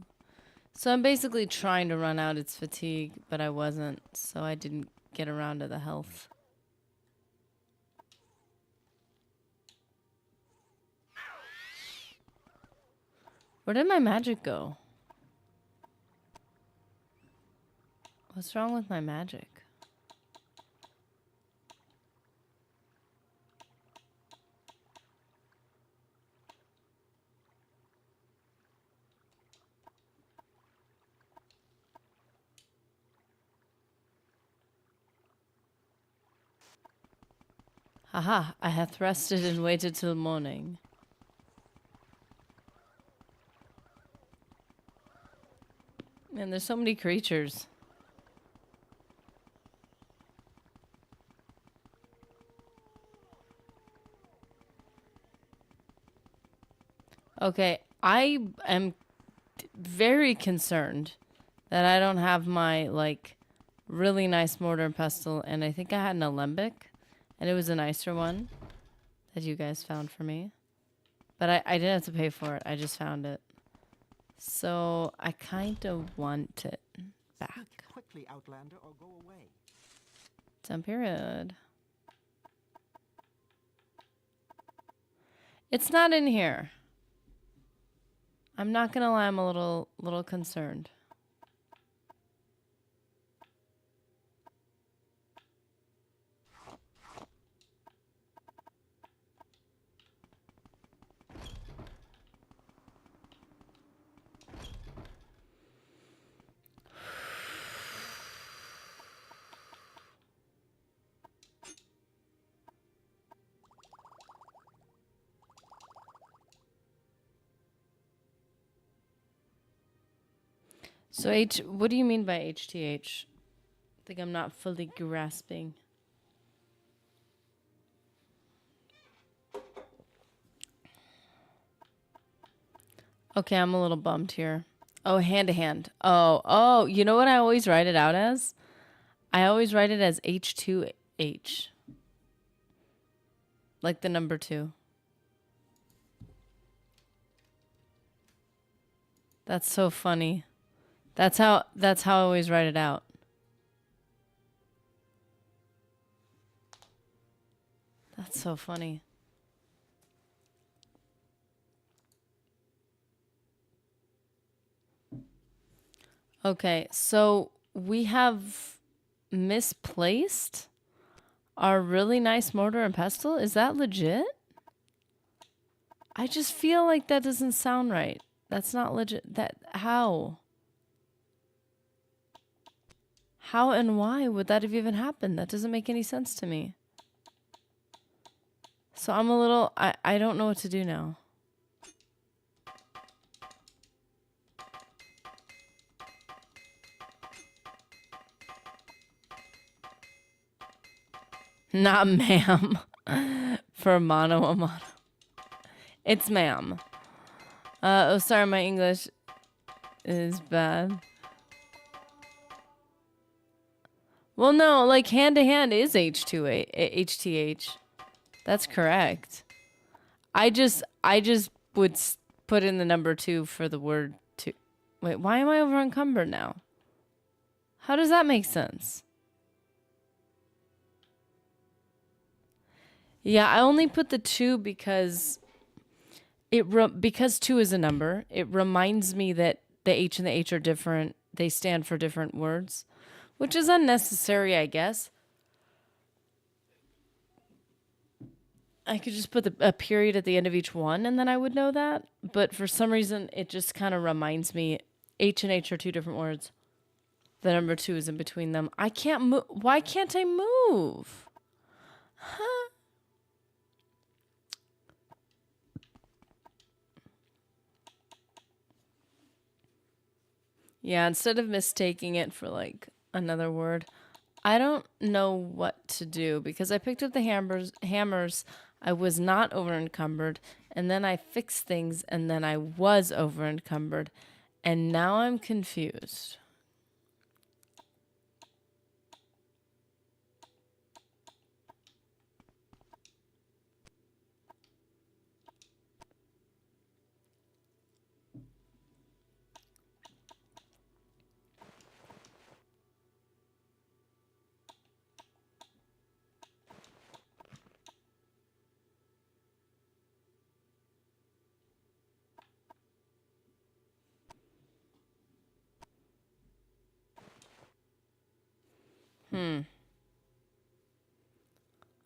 So I'm basically trying to run out its fatigue, but I wasn't, so I didn't get around to the health. Where did my magic go? What's wrong with my magic? Haha, I hath rested and waited till morning. Man, there's so many creatures. Okay, I am very concerned that I don't have my, like, really nice mortar and pestle, and I think I had an alembic, and it was a nicer one that you guys found for me. But I didn't have to pay for it, I just found it. So I kind of want it back. Speak quickly, Outlander, or go away. Time period. It's not in here. I'm not gonna lie, I'm a little concerned. So what do you mean by HTH? I think I'm not fully grasping. Okay, I'm a little bummed here. Oh, hand to hand. Oh, you know what I always write it out as? I always write it as H2H. Like the number 2. That's so funny. That's how I always write it out. That's so funny. Okay, so we have misplaced our really nice mortar and pestle. Is that legit? I just feel like that doesn't sound right. That's not legit. How? How and why would that have even happened? That doesn't make any sense to me. So I'm a little, I don't know what to do now. Not ma'am. For mono a mono. It's ma'am. Oh, sorry, my English is bad. Well, no, like hand to hand is H2A, HTH. That's correct. I just would put in the number 2 for the word to. Wait, why am I over encumbered now? How does that make sense? Yeah, I only put the 2 because because 2 is a number. It reminds me that the H and the H are different. They stand for different words, which is unnecessary, I guess. I could just put a period at the end of each one and then I would know that. But for some reason, it just kind of reminds me H and H are 2 different words. The number 2 is in between them. I can't move. Why can't I move? Huh? Yeah, instead of mistaking it for like another word, I don't know what to do because I picked up the hammers. I was not over encumbered, and then I fixed things, and then I was over encumbered, and now I'm confused.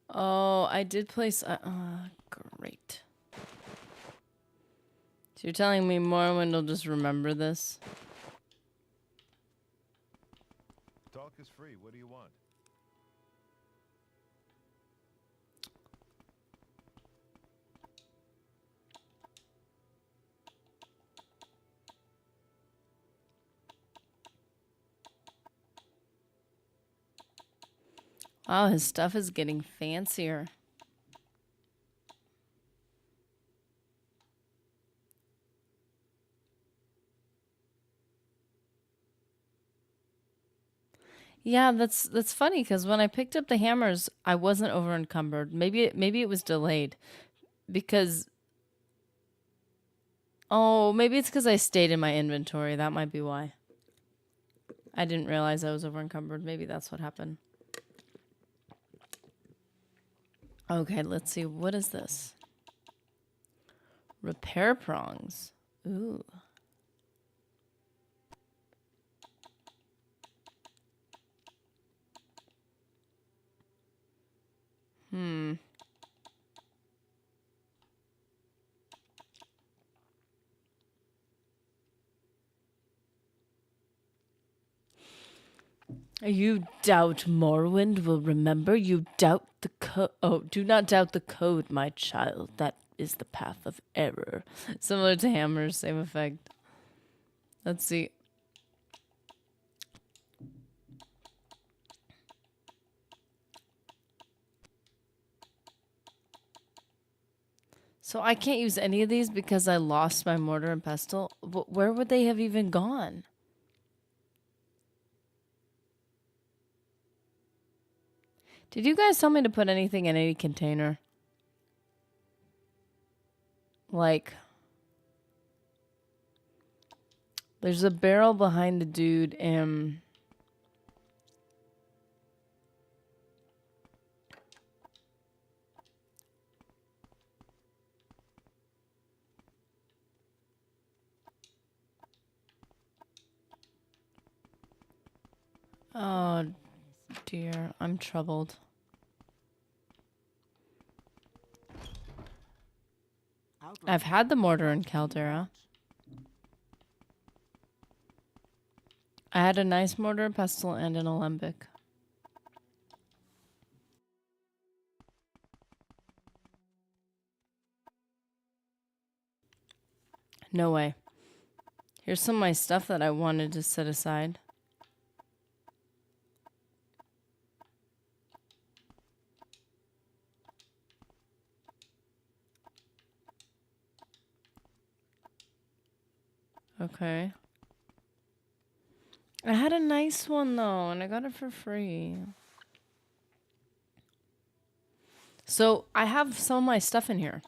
Oh, I did place. Great. So you're telling me Morrowind will just remember this? Talk is free. What do you want? Oh, his stuff is getting fancier. Yeah, that's funny because when I picked up the hammers, I wasn't over encumbered. Maybe it was delayed because maybe it's because I stayed in my inventory. That might be why. I didn't realize I was over encumbered. Maybe that's what happened. Okay, let's see. What is this? Repair prongs. Ooh. You doubt Morrowind will remember? You doubt the code? Oh, do not doubt the code, my child. That is the path of error. Similar to hammers, same effect. Let's see. So I can't use any of these because I lost my mortar and pestle. Where would they have even gone? Did you guys tell me to put anything in any container? Like, there's a barrel behind the dude and... Oh dear, I'm troubled. I've had the mortar and caldera. I had a nice mortar and pestle and an alembic. No way. Here's some of my stuff that I wanted to set aside. Okay. I had a nice one though, and I got it for free. So I have some of my stuff in here.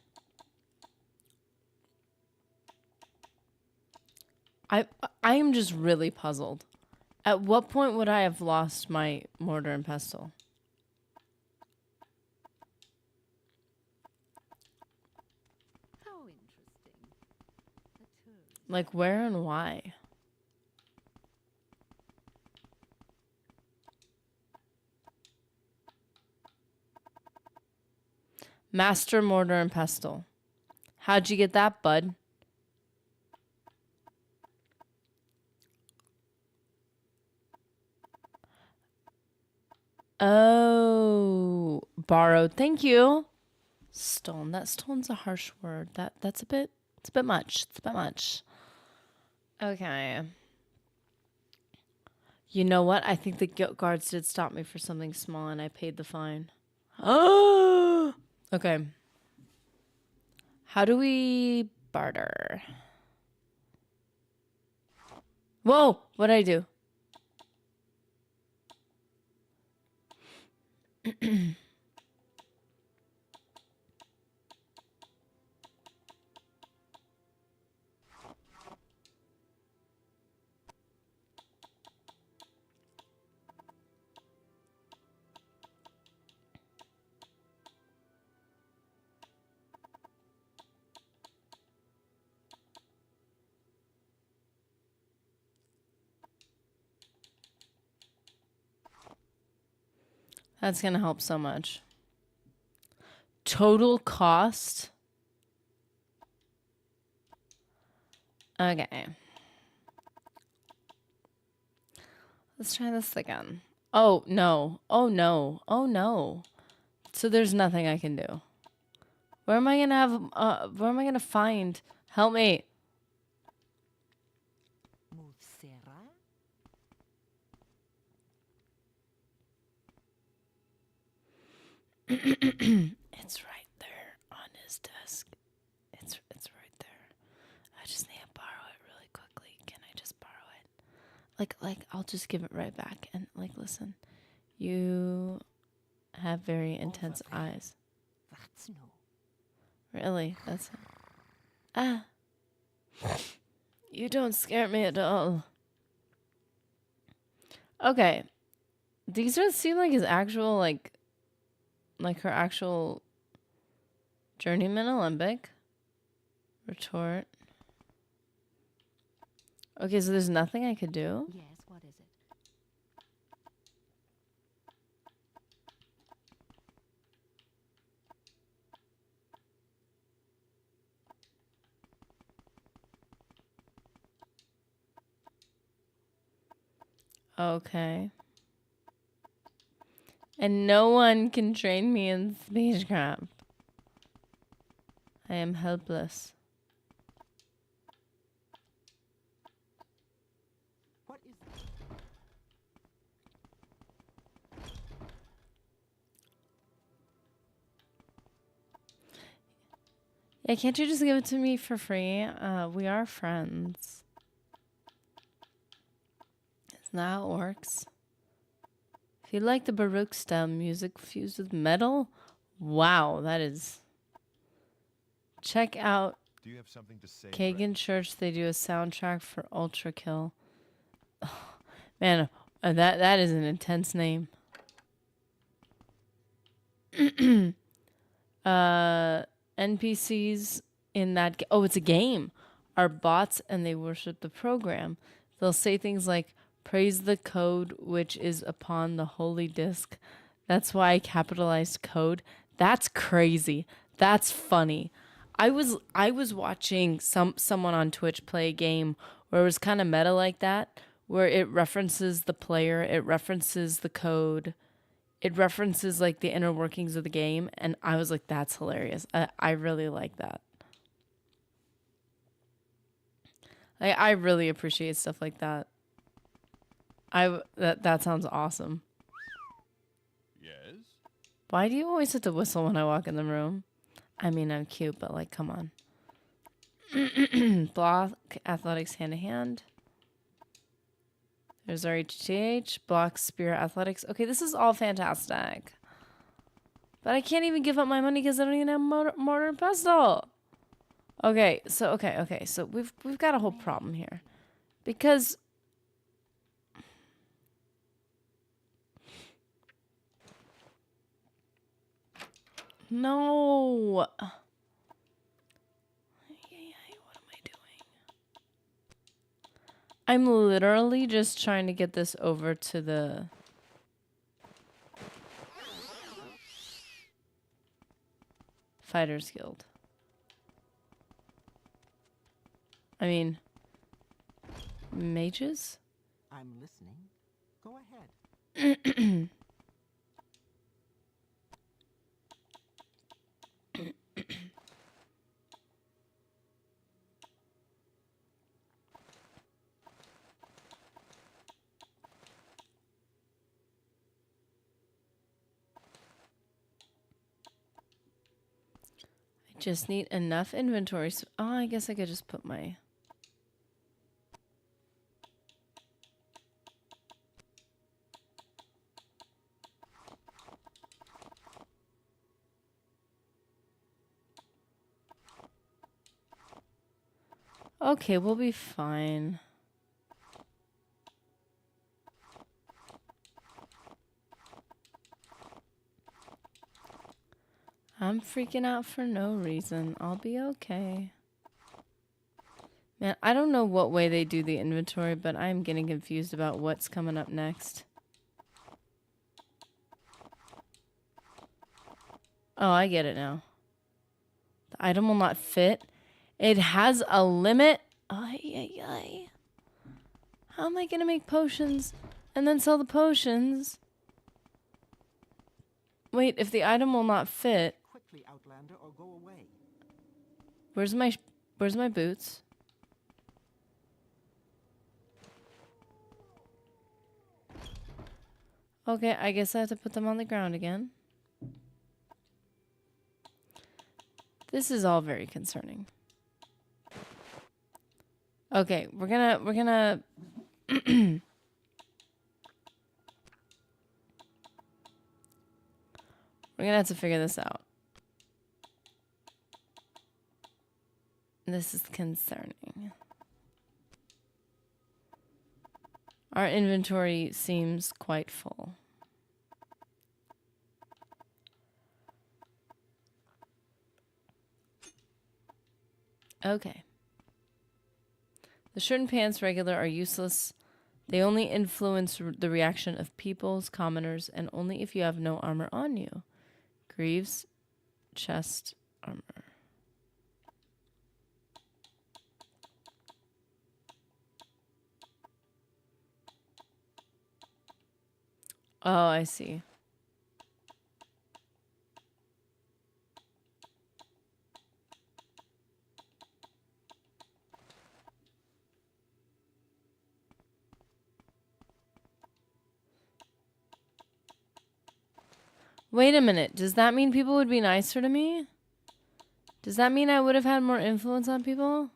I am just really puzzled. At what point would I have lost my mortar and pestle? How interesting. A tourist. Like where and why? Master mortar and pestle. How'd you get that, bud? Oh, borrowed. Thank you. Stolen. That stolen's a harsh word. That's a bit. It's a bit much. It's a bit much. Okay. You know what? I think the guards did stop me for something small, and I paid the fine. Oh. Okay. How do we barter? Whoa! What'd I do? That's gonna help so much. Total cost? Okay. Let's try this again. Oh, no. Oh, no. Oh, no. So there's nothing I can do. Where am I gonna have, where am I gonna find? Help me. It's right there on his desk. It's right there. I just need to borrow it really quickly. Can I just borrow it? Like I'll just give it right back and like listen. You have very intense eyes. That's no. Really? That's ah. You don't scare me at all. Okay. These don't seem like his actual like her actual journeyman alembic. Retort. Okay, so there's nothing I could do? Yes, what is it? Okay. And no one can train me in spacecraft. I am helpless. What is that? Yeah, can't you just give it to me for free? We are friends. Isn't that how it works? If you like the Baroque style music fused with metal, wow, that is... Check out Do you have something to say, Kagan friend? Church. They do a soundtrack for Ultra Kill. Man, that is an intense name. NPCs in that oh, it's a game, are bots and they worship the program. They'll say things like praise the code which is upon the holy disk. That's why I capitalized code. That's crazy. That's funny. I was watching someone on Twitch play a game where it was kind of meta like that, where it references the player, it references the code, it references like the inner workings of the game, and I was like, that's hilarious. I really like that. I really appreciate stuff like that. That sounds awesome. Yes? Why do you always have to whistle when I walk in the room? I mean, I'm cute, but like, come on. Block athletics hand to hand. There's our HTH. Block spear athletics. Okay, this is all fantastic. But I can't even give up my money because I don't even have mortar and pestle. Okay, so so we've got a whole problem here. Because no. What am I doing? I'm literally just trying to get this over to the Fighters Guild. I mean, mages? I'm listening. Go ahead. Just need enough inventory. Oh, I guess I could just put my... Okay, we'll be fine. I'm freaking out for no reason. I'll be okay. Man, I don't know what way they do the inventory, but I'm getting confused about what's coming up next. Oh, I get it now. The item will not fit. It has a limit. Ay, ay, ay. How am I going to make potions and then sell the potions? Wait, if the item will not fit... Quickly, Outlander, or go away. Where's my boots? Okay, I guess I have to put them on the ground again. This is all very concerning. Okay, we're gonna we're gonna have to figure this out. This is concerning. Our inventory seems quite full. Okay. The shirt and pants regular are useless. They only influence the reaction of peoples, commoners, and only if you have no armor on you. Greaves, chest, armor. Oh, I see. Wait a minute. Does that mean people would be nicer to me? Does that mean I would have had more influence on people?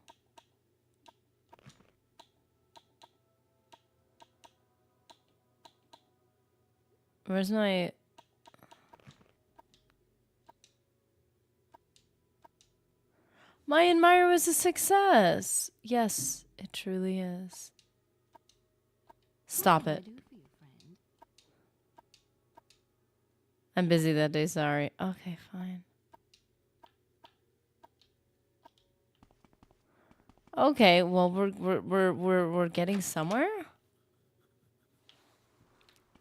Where's my... My admire was a success. Yes, it truly is. Stop What it. can I do for you, friend? I'm busy that day, sorry. Okay, fine. Okay, well we're getting somewhere?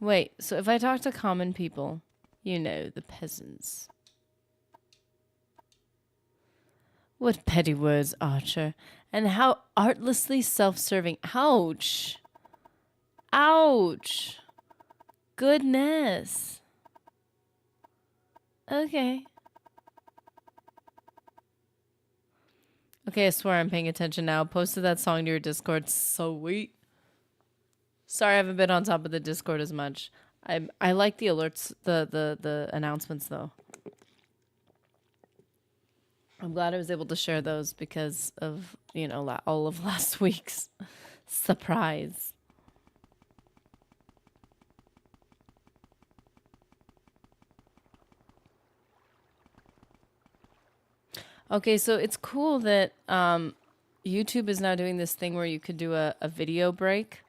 Wait, so if I talk to common people, you know, the peasants. What petty words, Archer. And how artlessly self-serving. Ouch. Ouch. Goodness. Okay. Okay, I swear I'm paying attention now. Posted that song to your Discord. Sweet. Sorry I haven't been on top of the Discord as much. I like the alerts, the announcements though. I'm glad I was able to share those because of, you know, all of last week's surprise. Okay, so it's cool that YouTube is now doing this thing where you could do a video break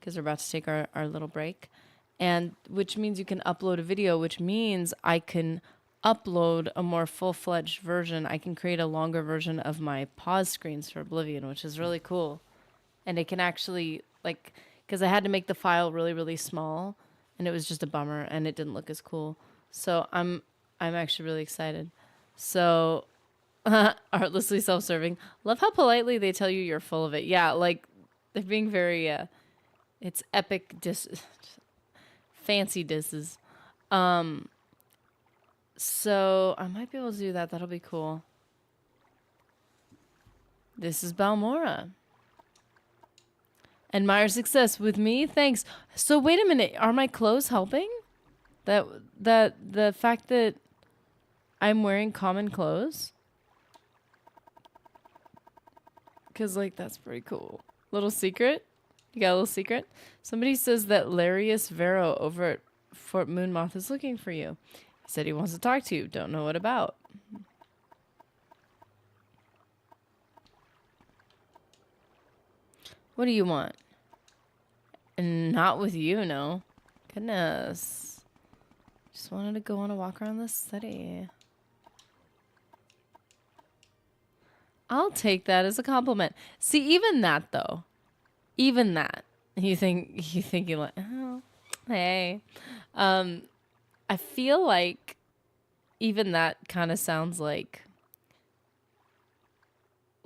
because we're about to take our little break. And which means you can upload a video, which means I can upload a more full-fledged version. I can create a longer version of my pause screens for Oblivion, which is really cool. And it can actually, like, because I had to make the file really, really small, and it was just a bummer, and it didn't look as cool. So I'm actually really excited. So, artlessly self-serving. Love how politely they tell you you're full of it. Yeah, like, they're being very, it's epic fancy disses. So I might be able to do that. That'll be cool. This is Balmora. Admire success with me. Thanks. So wait a minute. Are my clothes helping? That the fact that I'm wearing common clothes? Cause like that's pretty cool. Little secret. You got a little secret? Somebody says that Larius Vero over at Fort Moonmoth is looking for you. He said he wants to talk to you. Don't know what about. What do you want? And not with you, no. Goodness. Just wanted to go on a walk around the city. I'll take that as a compliment. See, even that though. Even that. You think you're like, oh, hey. I feel like even that kind of sounds like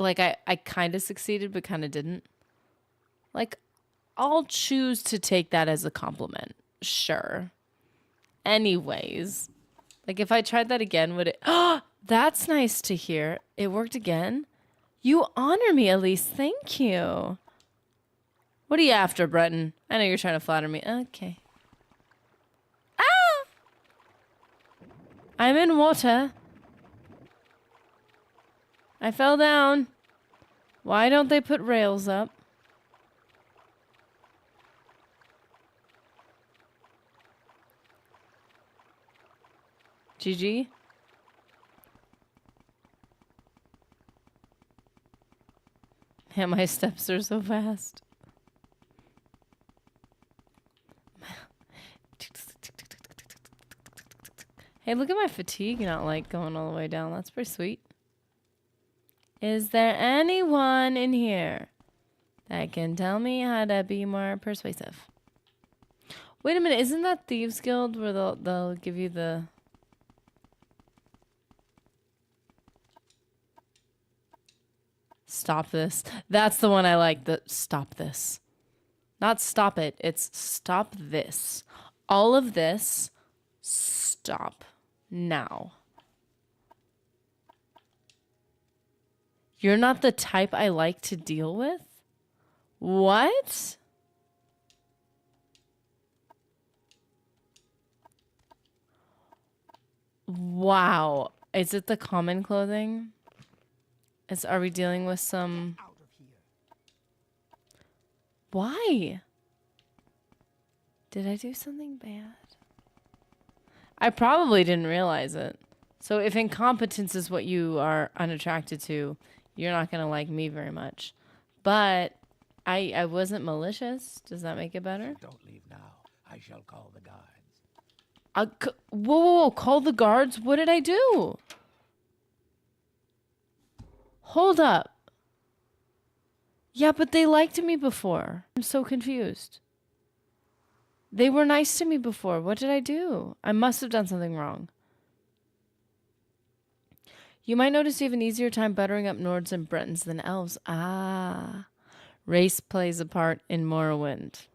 I kind of succeeded but kind of didn't. Like, I'll choose to take that as a compliment. Sure. Anyways, like if I tried that again, would it? Oh, that's nice to hear. It worked again. You honor me, Elise. Thank you. What are you after, Breton? I know you're trying to flatter me. Okay. Ah! I'm in water. I fell down. Why don't they put rails up? GG. Yeah, my steps are so fast. Hey, look at my fatigue not like going all the way down. That's pretty sweet. Is there anyone in here that can tell me how to be more persuasive? Wait a minute, isn't that Thieves Guild where they'll give you the... Stop this. That's the one I like. The stop this. Not stop it. It's stop this. All of this. Stop. Now. You're not the type I like to deal with? What? Wow. Is it the common clothing? Are we dealing with some... Out of here. Why? Did I do something bad? I probably didn't realize it. So if incompetence is what you are unattracted to, you're not going to like me very much. But I wasn't malicious. Does that make it better? Don't leave now. I shall call the guards. Whoa, call the guards? What did I do? Hold up. Yeah, but they liked me before. I'm so confused. They were nice to me before. What did I do? I must have done something wrong. You might notice you have an easier time buttering up Nords and Bretons than elves. Ah. Race plays a part in Morrowind.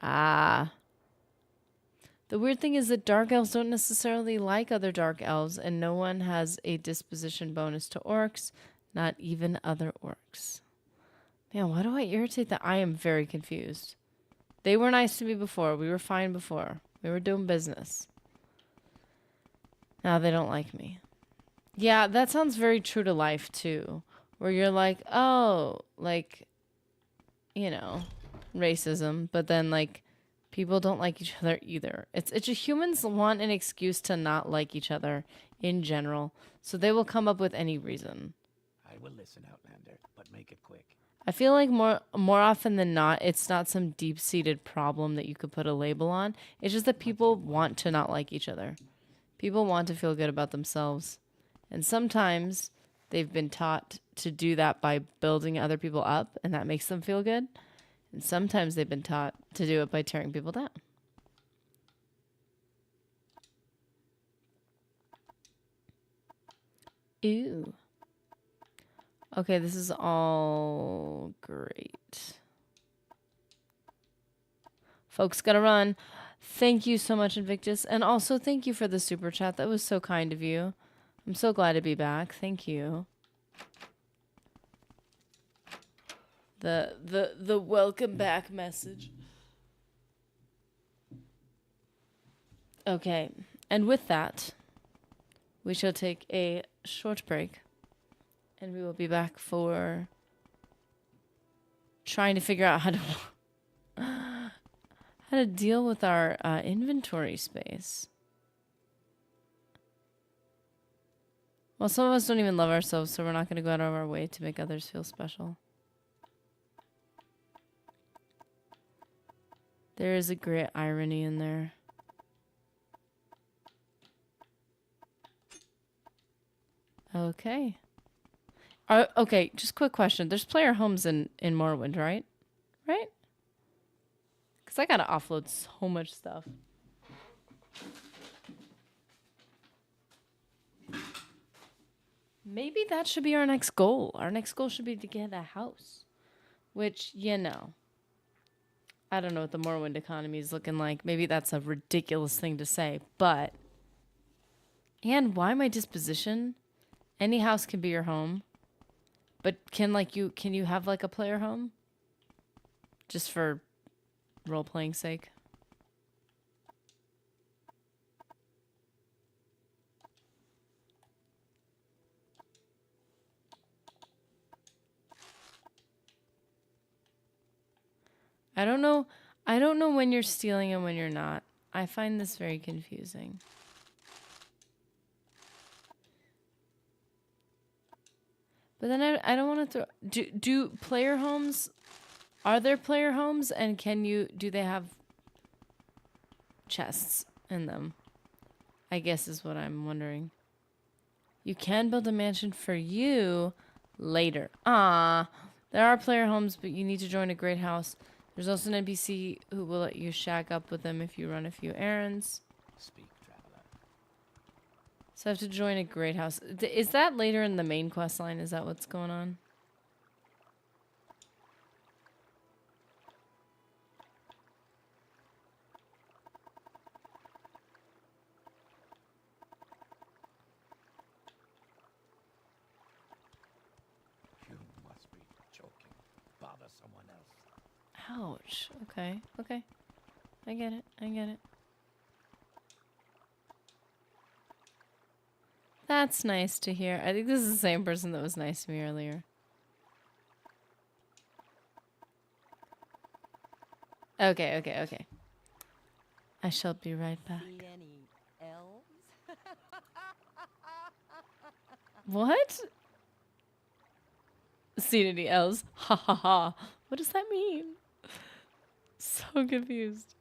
Ah. The weird thing is that dark elves don't necessarily like other dark elves, and no one has a disposition bonus to orcs, not even other orcs. Man, why do I irritate that? I am very confused. They were nice to me before. We were fine before. We were doing business. Now they don't like me. Yeah, that sounds very true to life, too. Where you're like, oh, like, you know, racism. But then, like, people don't like each other either. It's just humans want an excuse to not like each other in general. So they will come up with any reason. I will listen, Outlander, but make it quick. I feel like more often than not, it's not some deep-seated problem that you could put a label on. It's just that people want to not like each other. People want to feel good about themselves. And sometimes they've been taught to do that by building other people up, and that makes them feel good. And sometimes they've been taught to do it by tearing people down. Ew. Okay, this is all great. Folks, gotta run. Thank you so much, Invictus. And also, thank you for the super chat. That was so kind of you. I'm so glad to be back. Thank you. The welcome back message. Okay, and with that, we shall take a short break. And we will be back for trying to figure out how to deal with our inventory space. Well, some of us don't even love ourselves, so we're not going to go out of our way to make others feel special. There is a great irony in there. Okay. Okay, just quick question. There's player homes in Morrowind, right? Right? Because I got to offload so much stuff. Maybe that should be our next goal. Our next goal should be to get a house. Which, you know, I don't know what the Morrowind economy is looking like. Maybe that's a ridiculous thing to say, but... And why my disposition? Any house can be your home. But can you have like a player home? Just for role-playing sake? I don't know when you're stealing and when you're not. I find this very confusing. But then I don't want to throw... Do player homes... Are there player homes? And do they have chests in them? I guess is what I'm wondering. You can build a mansion for you later. Ah, there are player homes, but you need to join a great house. There's also an NPC who will let you shack up with them if you run a few errands. Speak, traveler. So I have to join a great house. Is that later in the main quest line? Is that what's going on? You must be joking. Bother someone else. Ouch. Okay. Okay. I get it. I get it. That's nice to hear. I think this is the same person that was nice to me earlier. Okay, okay, okay. I shall be right back. See any elves? What? Seen any elves? Ha ha ha. What does that mean? So confused.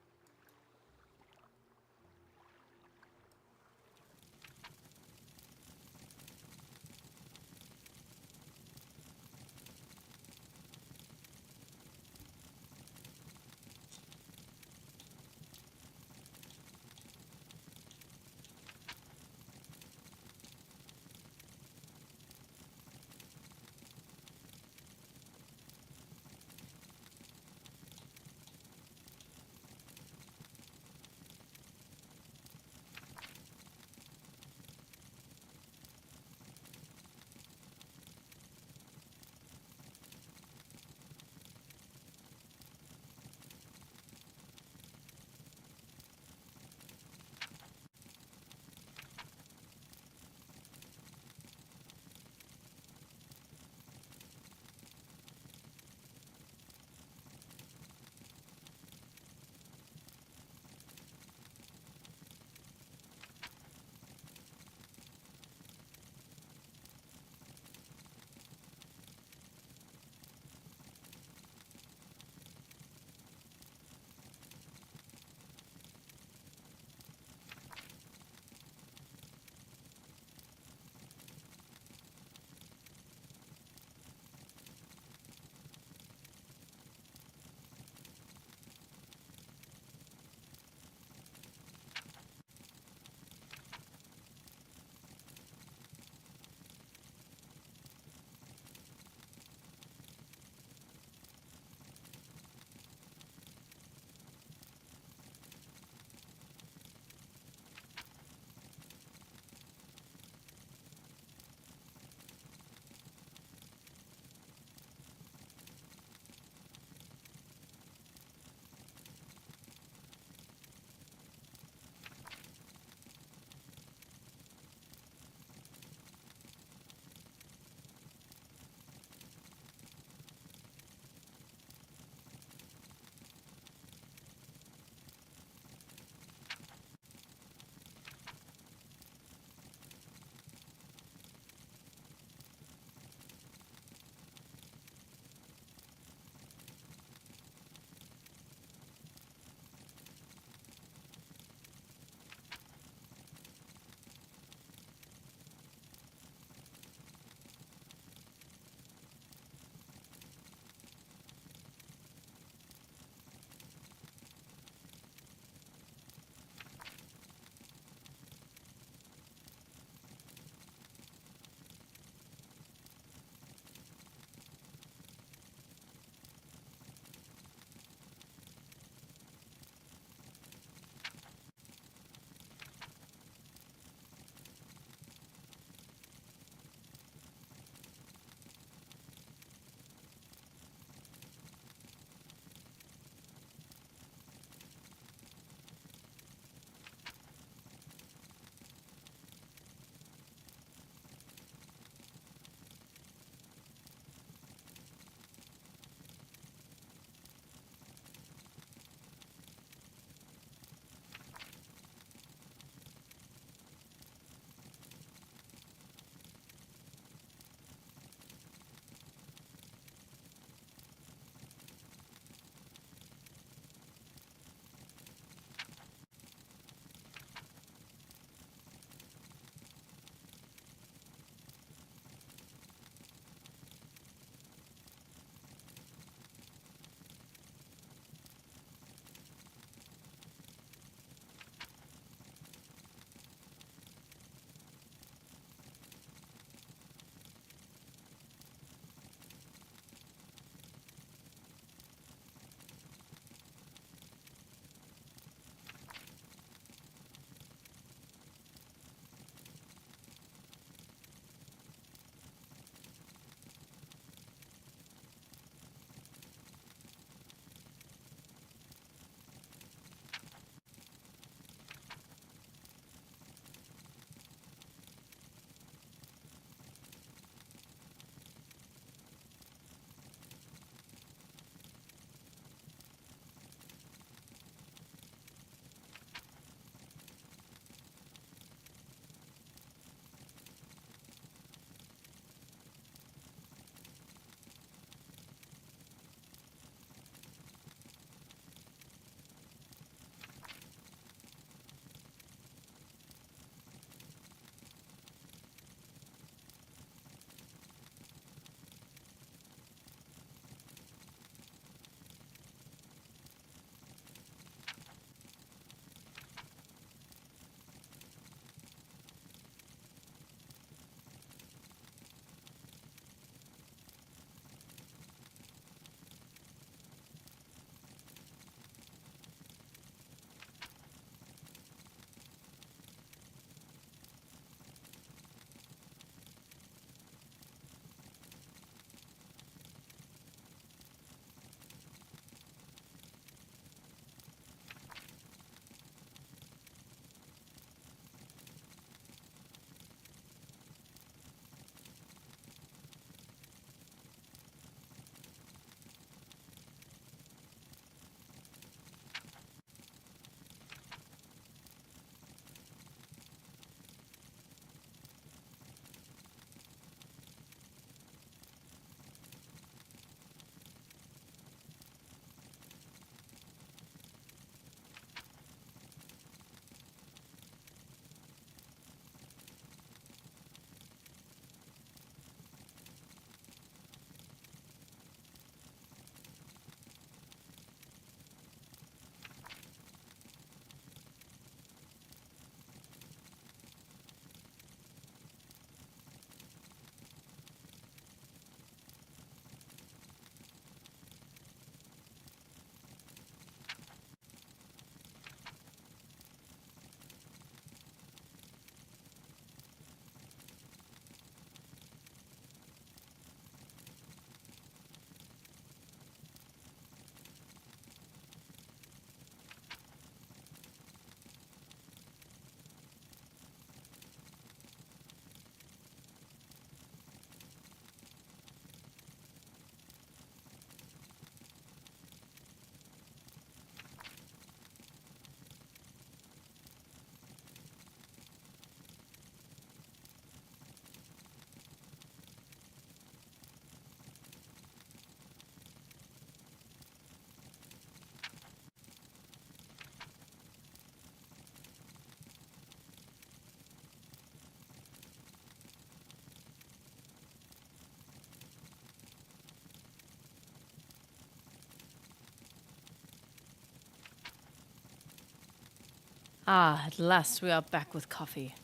Ah, at last we are back with coffee.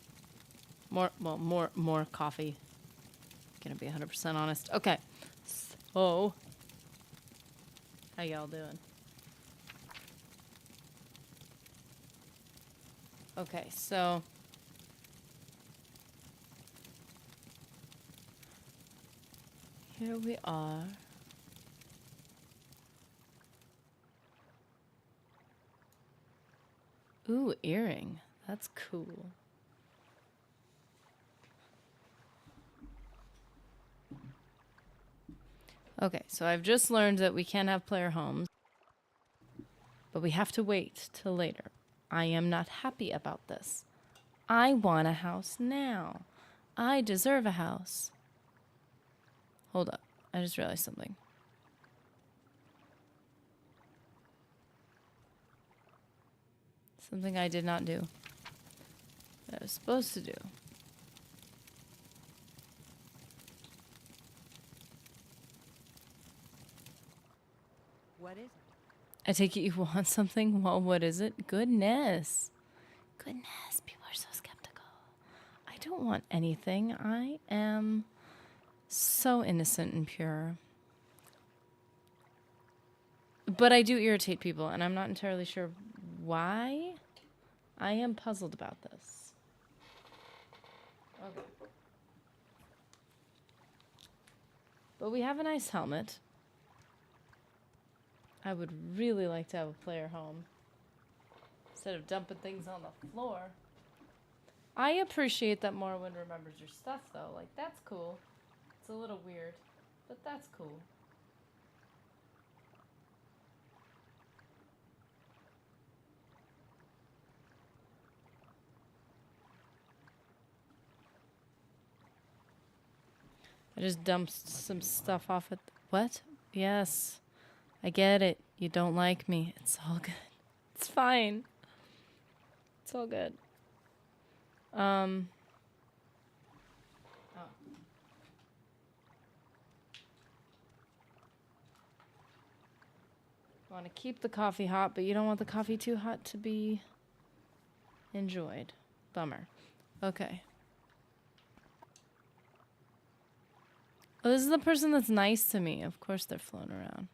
More coffee. Gonna be 100% honest. Okay. So, how y'all doing? Okay, so here we are. Ooh, earring. That's cool. Okay, so I've just learned that we can't have player homes, but we have to wait till later. I am not happy about this. I want a house now. I deserve a house. Hold up. I just realized something. Something I did not do. That I was supposed to do. What is it? I take it you want something? Well, what is it? Goodness. Goodness, people are so skeptical. I don't want anything. I am so innocent and pure. But I do irritate people, and I'm not entirely sure why. I am puzzled about this. Okay. But we have a nice helmet. I would really like to have a player home. Instead of dumping things on the floor. I appreciate that Morrowind remembers your stuff, though. Like, that's cool. It's a little weird, but that's cool. I just dumped some stuff off at... What? Yes. I get it. You don't like me. It's all good. It's fine. It's all good. Oh. You want to keep the coffee hot, but you don't want the coffee too hot to be enjoyed. Bummer. Okay. Oh, this is the person that's nice to me. Of course they're flown around.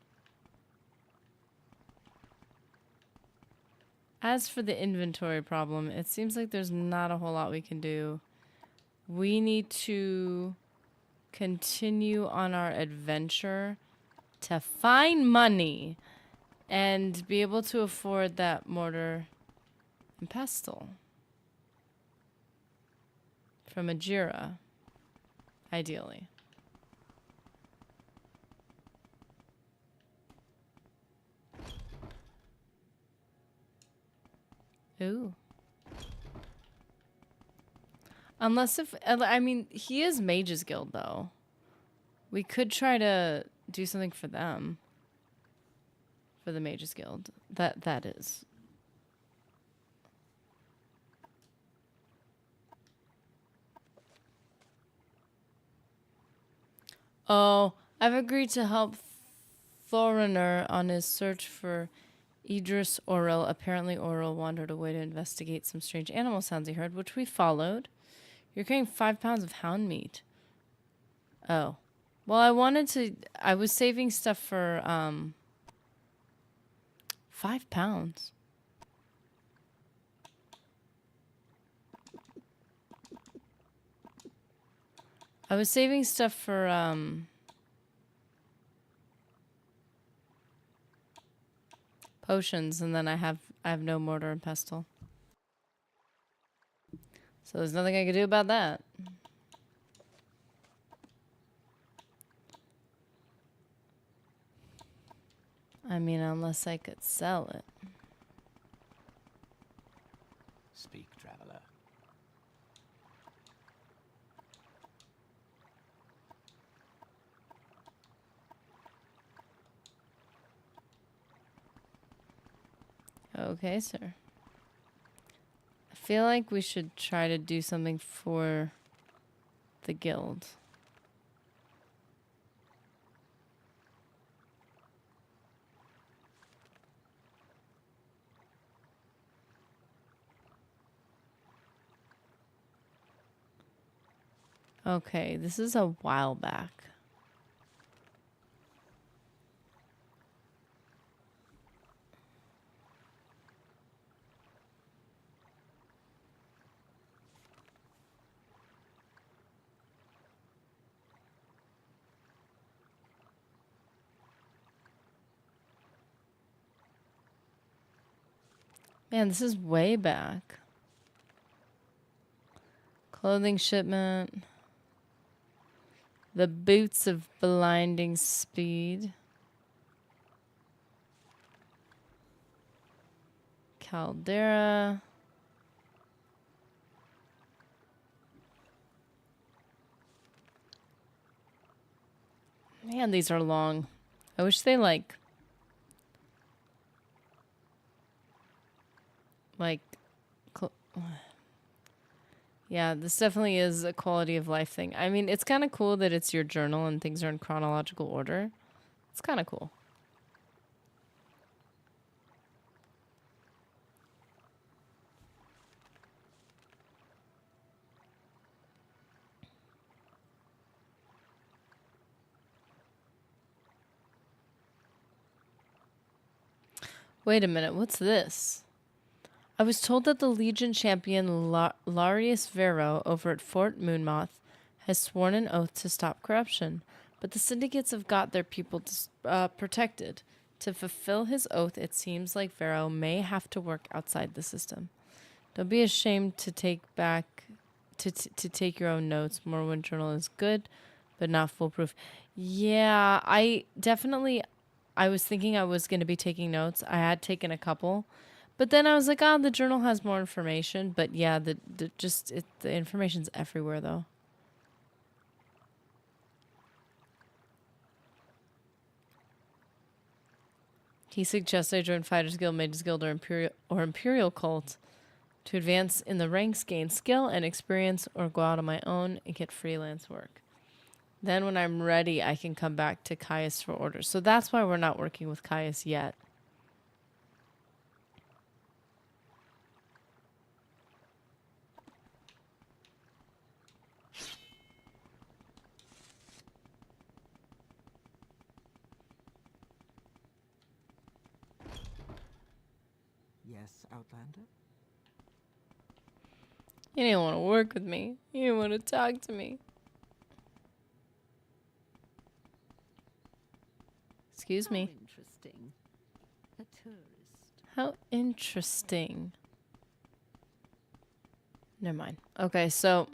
As for the inventory problem, it seems like there's not a whole lot we can do. We need to continue on our adventure to find money and be able to afford that mortar and pestle from Ajira, ideally. Ooh. Unless if... I mean, he is Mage's Guild, though. We could try to do something for them. For the Mage's Guild. That is. Oh, I've agreed to help Foreigner on his search for Idris Orel. Apparently Orel wandered away to investigate some strange animal sounds he heard, which we followed. You're carrying 5 pounds of hound meat. Oh. Well, I was saving stuff for, 5 pounds. I was saving stuff for, potions, and then I have no mortar and pestle. So there's nothing I can do about that. I mean, unless I could sell it. Speak, traveler. Okay, sir. I feel like we should try to do something for the guild. Okay, this is a while back. Man, this is way back. Clothing shipment. The boots of blinding speed. Caldera. Man, these are long. I wish they like cl- yeah, this definitely is a quality of life thing. I mean, it's kind of cool that it's your journal and things are in chronological order. It's kind of cool. Wait a minute, what's this? I was told that the Legion champion Larius Vero over at Fort Moonmoth has sworn an oath to stop corruption, but the syndicates have got their people protected. To fulfill his oath, it seems like Vero may have to work outside the system. Don't be ashamed to take your own notes. Morrowind Journal is good, but not foolproof. Yeah, I was thinking I was going to be taking notes. I had taken a couple. But then I was like, oh, the journal has more information. But yeah, the information's everywhere, though. He suggests I join Fighters Guild, Mages Guild, or Imperial Cult to advance in the ranks, gain skill and experience, or go out on my own and get freelance work. Then when I'm ready, I can come back to Caius for orders. So that's why we're not working with Caius yet. Yes, Outlander? You didn't want to work with me. You didn't want to talk to me. Excuse me. How interesting. A tourist. How interesting. Never mind. Okay, so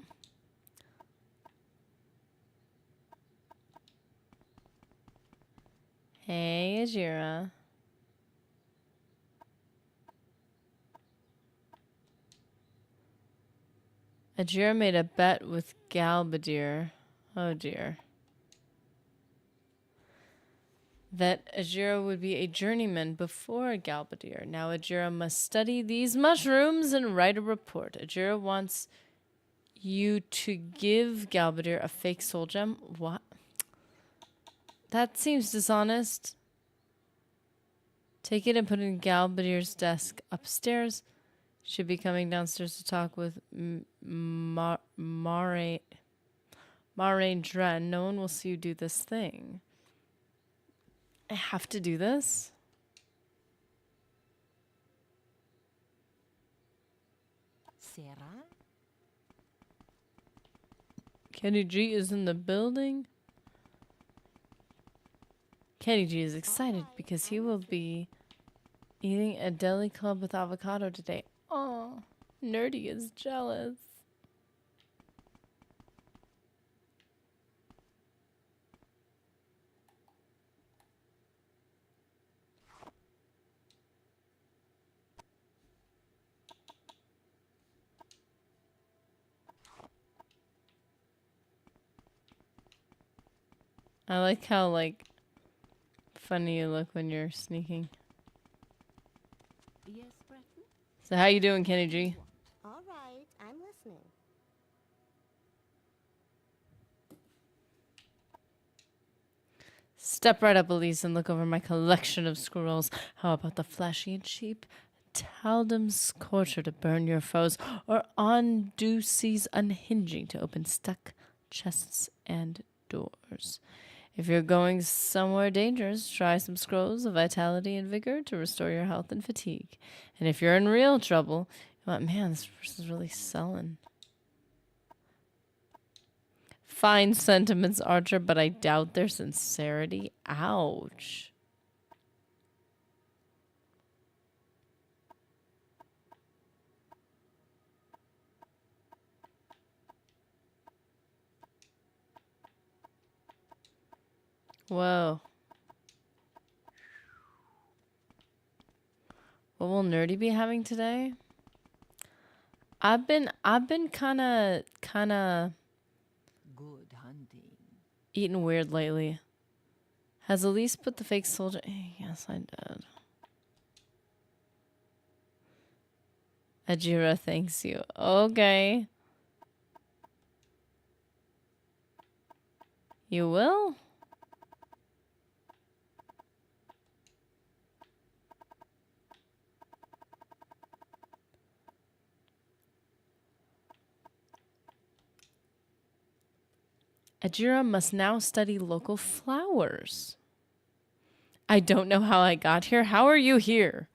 hey, Ajira. Ajira made a bet with Galbadir. Oh dear. That Ajira would be a journeyman before Galbadir. Now Ajira must study these mushrooms and write a report. Ajira wants you to give Galbadir a fake soul gem. What? That seems dishonest. Take it and put it in Galbadir's desk upstairs. Should be coming downstairs to talk with Marain Dren. No one will see you do this thing. I have to do this? Sarah? Kenny G is in the building. Kenny G is excited because he will be eating a deli club with avocado today. Oh, Nerdy is jealous. I like how, like, funny you look when you're sneaking. Yes, Breton? So how you doing, Kenny G? All right, I'm listening. Step right up, Elise, and look over my collection of scrolls. How about the flashy and cheap? Taldum's Scorcher to burn your foes, or Onduce's Unhinging to open stuck chests and doors. If you're going somewhere dangerous, try some scrolls of vitality and vigor to restore your health and fatigue. And if you're in real trouble, man, this person's really selling. Fine sentiments, Archer, but I doubt their sincerity. Ouch. Whoa. What will Nerdy be having today? I've been kinda Good hunting. eating weird lately. Has Elise put the fake soldier? Yes, I did. Ajira thanks you. Okay. You will? Ajira must now study local flowers. I don't know how I got here. How are you here?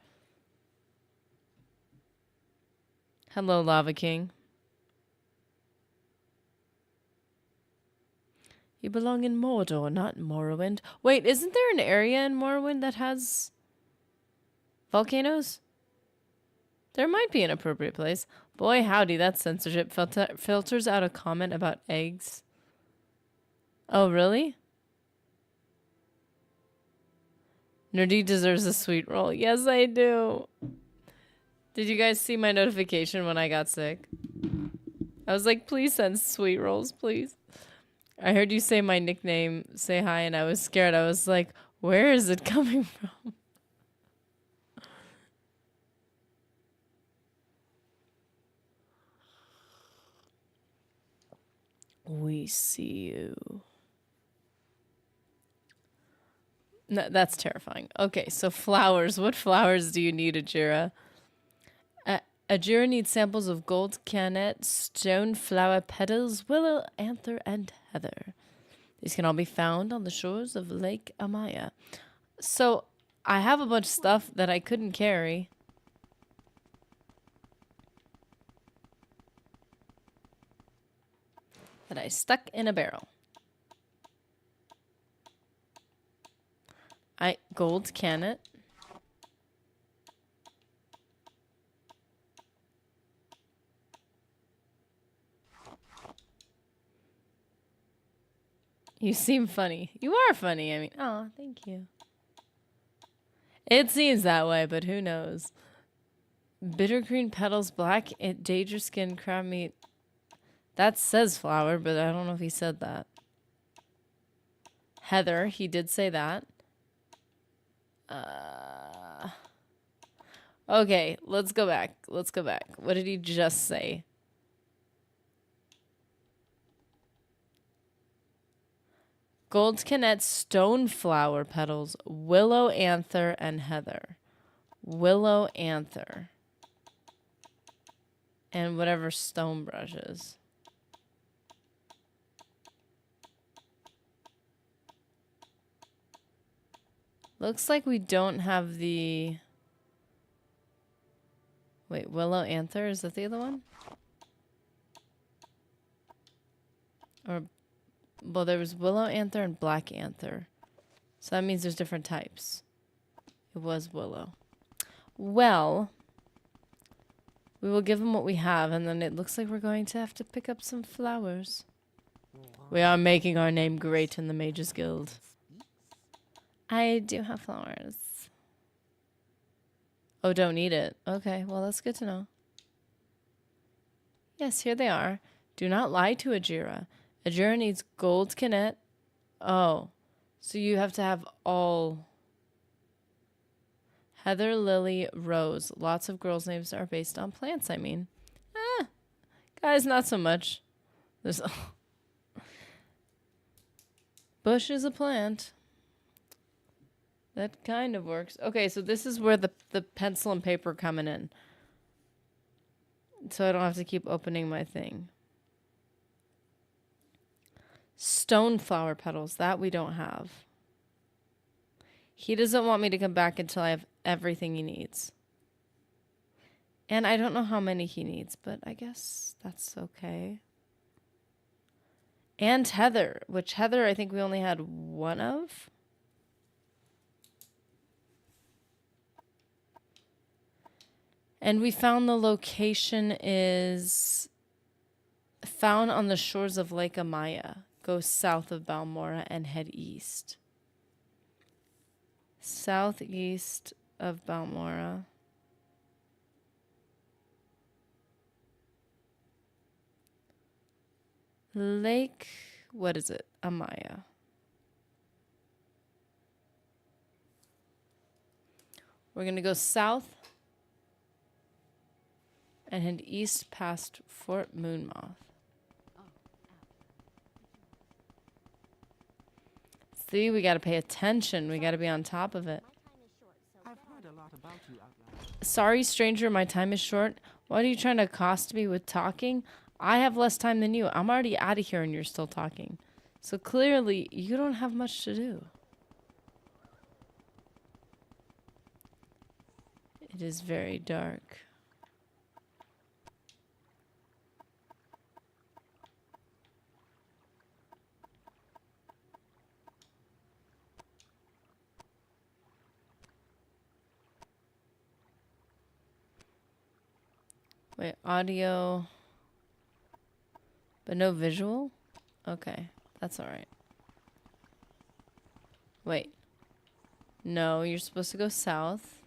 Hello, Lava King. You belong in Mordor, not Morrowind. Wait, isn't there an area in Morrowind that has volcanoes? There might be an appropriate place. Boy, howdy, that censorship filters out a comment about eggs. Oh, really? Nerdy deserves a sweet roll. Yes, I do. Did you guys see my notification when I got sick? I was like, please send sweet rolls, please. I heard you say my nickname, say hi, and I was scared. I was like, where is it coming from? We see you. No, that's terrifying. Okay, so flowers. What flowers do you need, Ajira? Ajira needs samples of gold canet, stone flower petals, willow, anther, and heather. These can all be found on the shores of Lake Amaya. So I have a bunch of stuff that I couldn't carry. That I stuck in a barrel. Gold canet. You seem funny. You are funny. I mean, oh, thank you. It seems that way, but who knows? Bitter green petals, black, danger skin, crab meat. That says flower, but I don't know if he said that. Heather, he did say that. Okay, let's go back. Let's go back. What did he just say? Gold canet, stone flower petals, willow, anther, and heather. Willow, anther. And whatever stone brush is. Looks like we don't have the... Wait, willow, anther? Is that the other one? Or... Well, there was willow anther and black anther. So that means there's different types. It was willow. Well, we will give him what we have, and then it looks like we're going to have to pick up some flowers. We are making our name great in the Mages Guild. I do have flowers. Oh, don't need it. Okay, well, that's good to know. Yes, here they are. Do not lie to Ajira. Ajira needs gold canet. Oh, so you have to have all. Heather, lily, rose. Lots of girls' names are based on plants, I mean. Guys, not so much. There's bush is a plant. That kind of works. Okay, so this is where the pencil and paper coming in. So I don't have to keep opening my thing. Stone flower petals. That we don't have. He doesn't want me to come back until I have everything he needs. And I don't know how many he needs, but I guess that's okay. And Heather, which Heather I think we only had one of. And we found the location is found on the shores of Lake Amaya. Go south of Balmora and head east. Southeast of Balmora. Lake, what is it? Amaya. We're going to go south and head east past Fort Moonmoth. See, we got to pay attention. We got to be on top of it. I've heard a lot about you, Outlander. Sorry, stranger, my time is short. What are you trying to accost me with talking? I have less time than you. I'm already out of here and you're still talking. So clearly, you don't have much to do. It is very dark. Wait, audio, but no visual? Okay, that's all right. Wait. No, you're supposed to go south.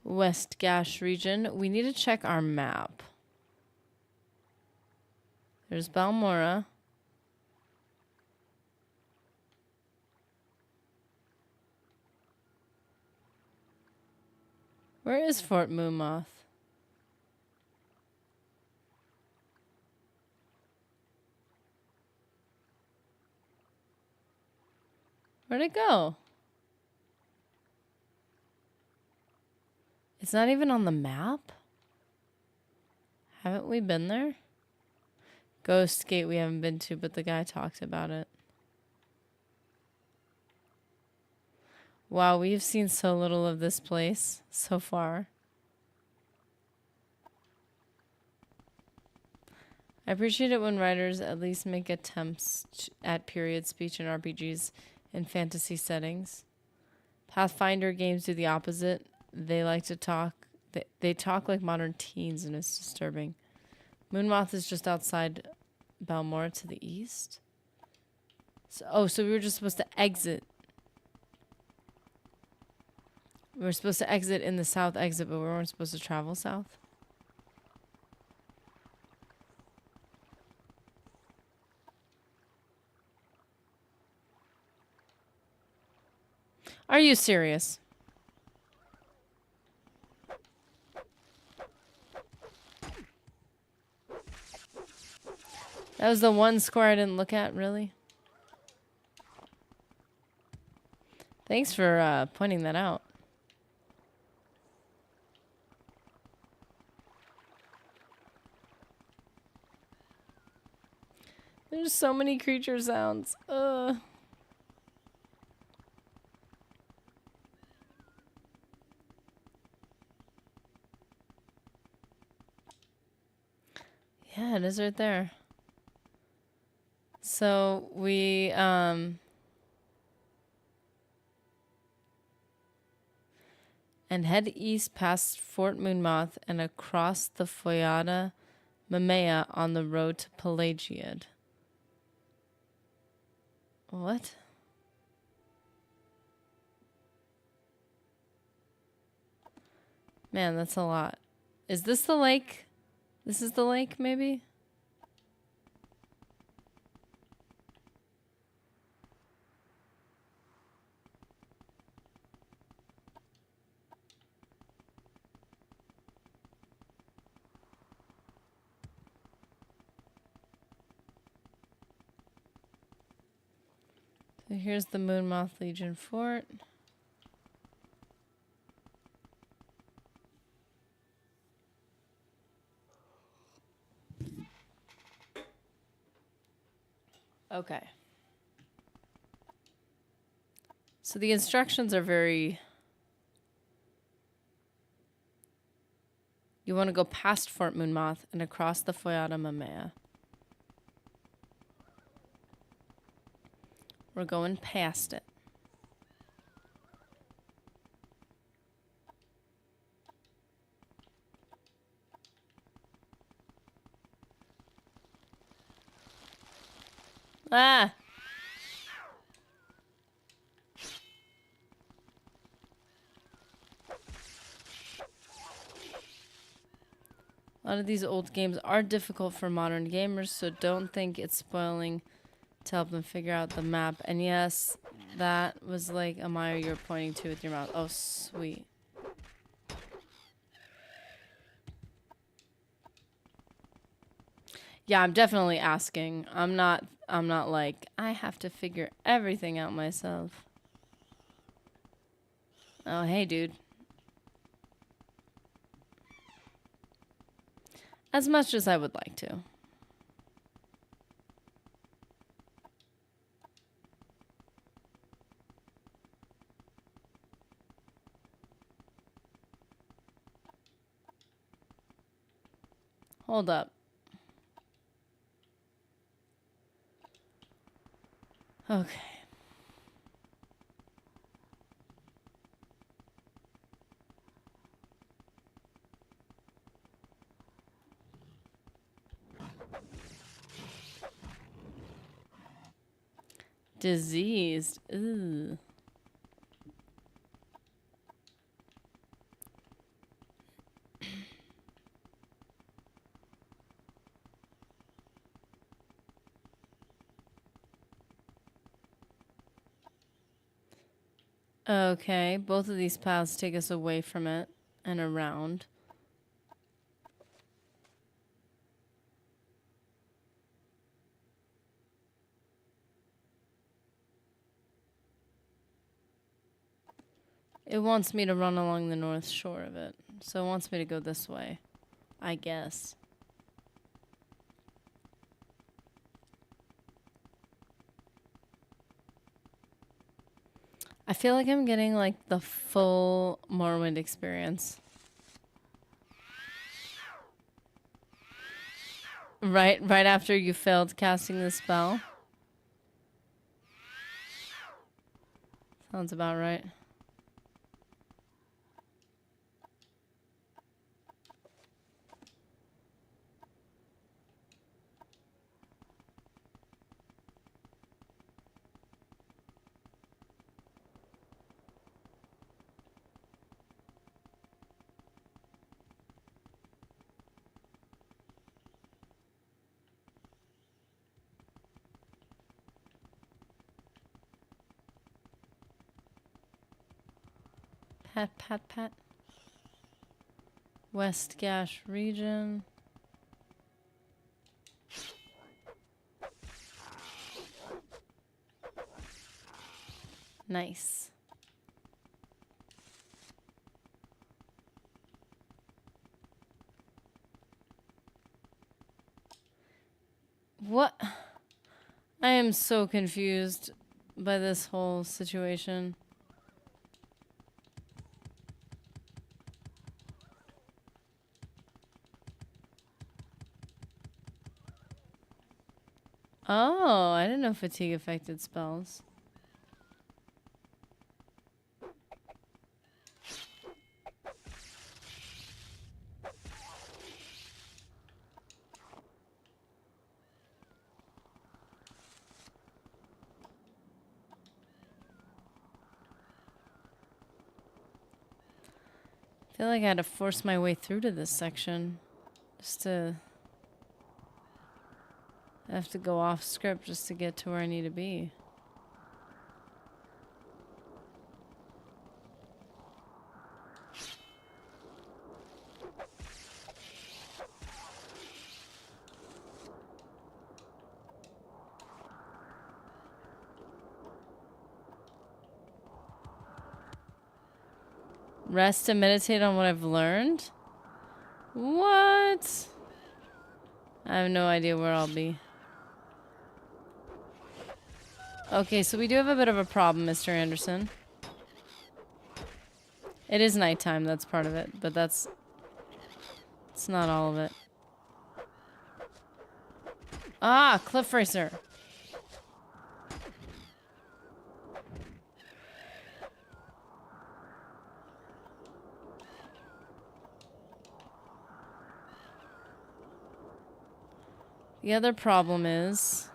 West Gash region. We need to check our map. There's Balmora. Where is Fort Moomoth? Where'd it go? It's not even on the map? Haven't we been there? Ghost Gate we haven't been to, but the guy talked about it. Wow, we've seen so little of this place so far. I appreciate it when writers at least make attempts at period speech in RPGs in fantasy settings. Pathfinder games do the opposite. They like to talk. They talk like modern teens, and it's disturbing. Moonmoth is just outside Balmora to the east. So we were just supposed to exit. We were supposed to exit in the south exit, but we weren't supposed to travel south. Are you serious? That was the one score I didn't look at, really? Thanks for pointing that out. There's so many creature sounds. Yeah, it is right there. So we and head east past Fort Moonmoth and across the Foyada Mamea on the road to Pelagiad. What? Man, that's a lot. Is this the lake? This is the lake, maybe? So here's the Moonmoth Legion Fort. Okay. So the instructions are very... You want to go past Fort Moonmoth and across the Foyata Mamea. We're going past it. Ah! A lot of these old games are difficult for modern gamers, so don't think it's spoiling to help them figure out the map. And yes, that was like Amaya you're pointing to with your mouth. Oh, sweet. Yeah, I'm definitely asking. I'm not like, I have to figure everything out myself. Oh, hey, dude. As much as I would like to. Hold up. Okay. Diseased. Ooh. Okay, both of these paths take us away from it and around. It wants me to run along the north shore of it, so it wants me to go this way, I guess. I feel like I'm getting like the full Morrowind experience. Right after you failed casting the spell. Sounds about right. Pat, pat, pat. West Gash region. Nice. What? I am so confused by this whole situation. Oh, I didn't know fatigue affected spells. I feel like I had to force my way through to this section. Just to... I have to go off script just to get to where I need to be. Rest and meditate on what I've learned? What? I have no idea where I'll be. Okay, so we do have a bit of a problem, Mr. Anderson. It is nighttime, that's part of it, but it's not all of it. Ah, Cliff Racer. The other problem is...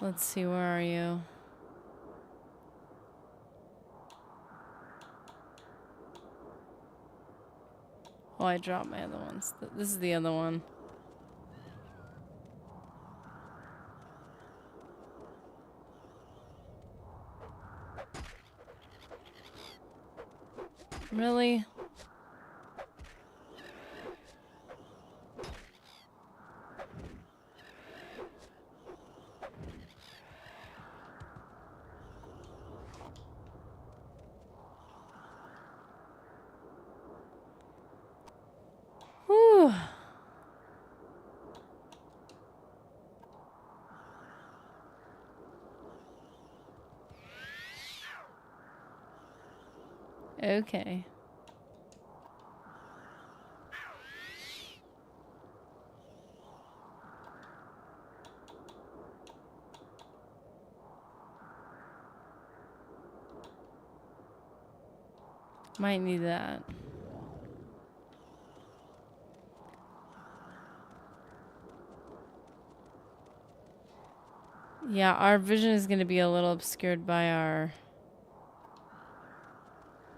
Let's see, where are you? Oh, I dropped my other ones. This is the other one. Really? Whew. Okay. Might need that. Yeah, our vision is going to be a little obscured by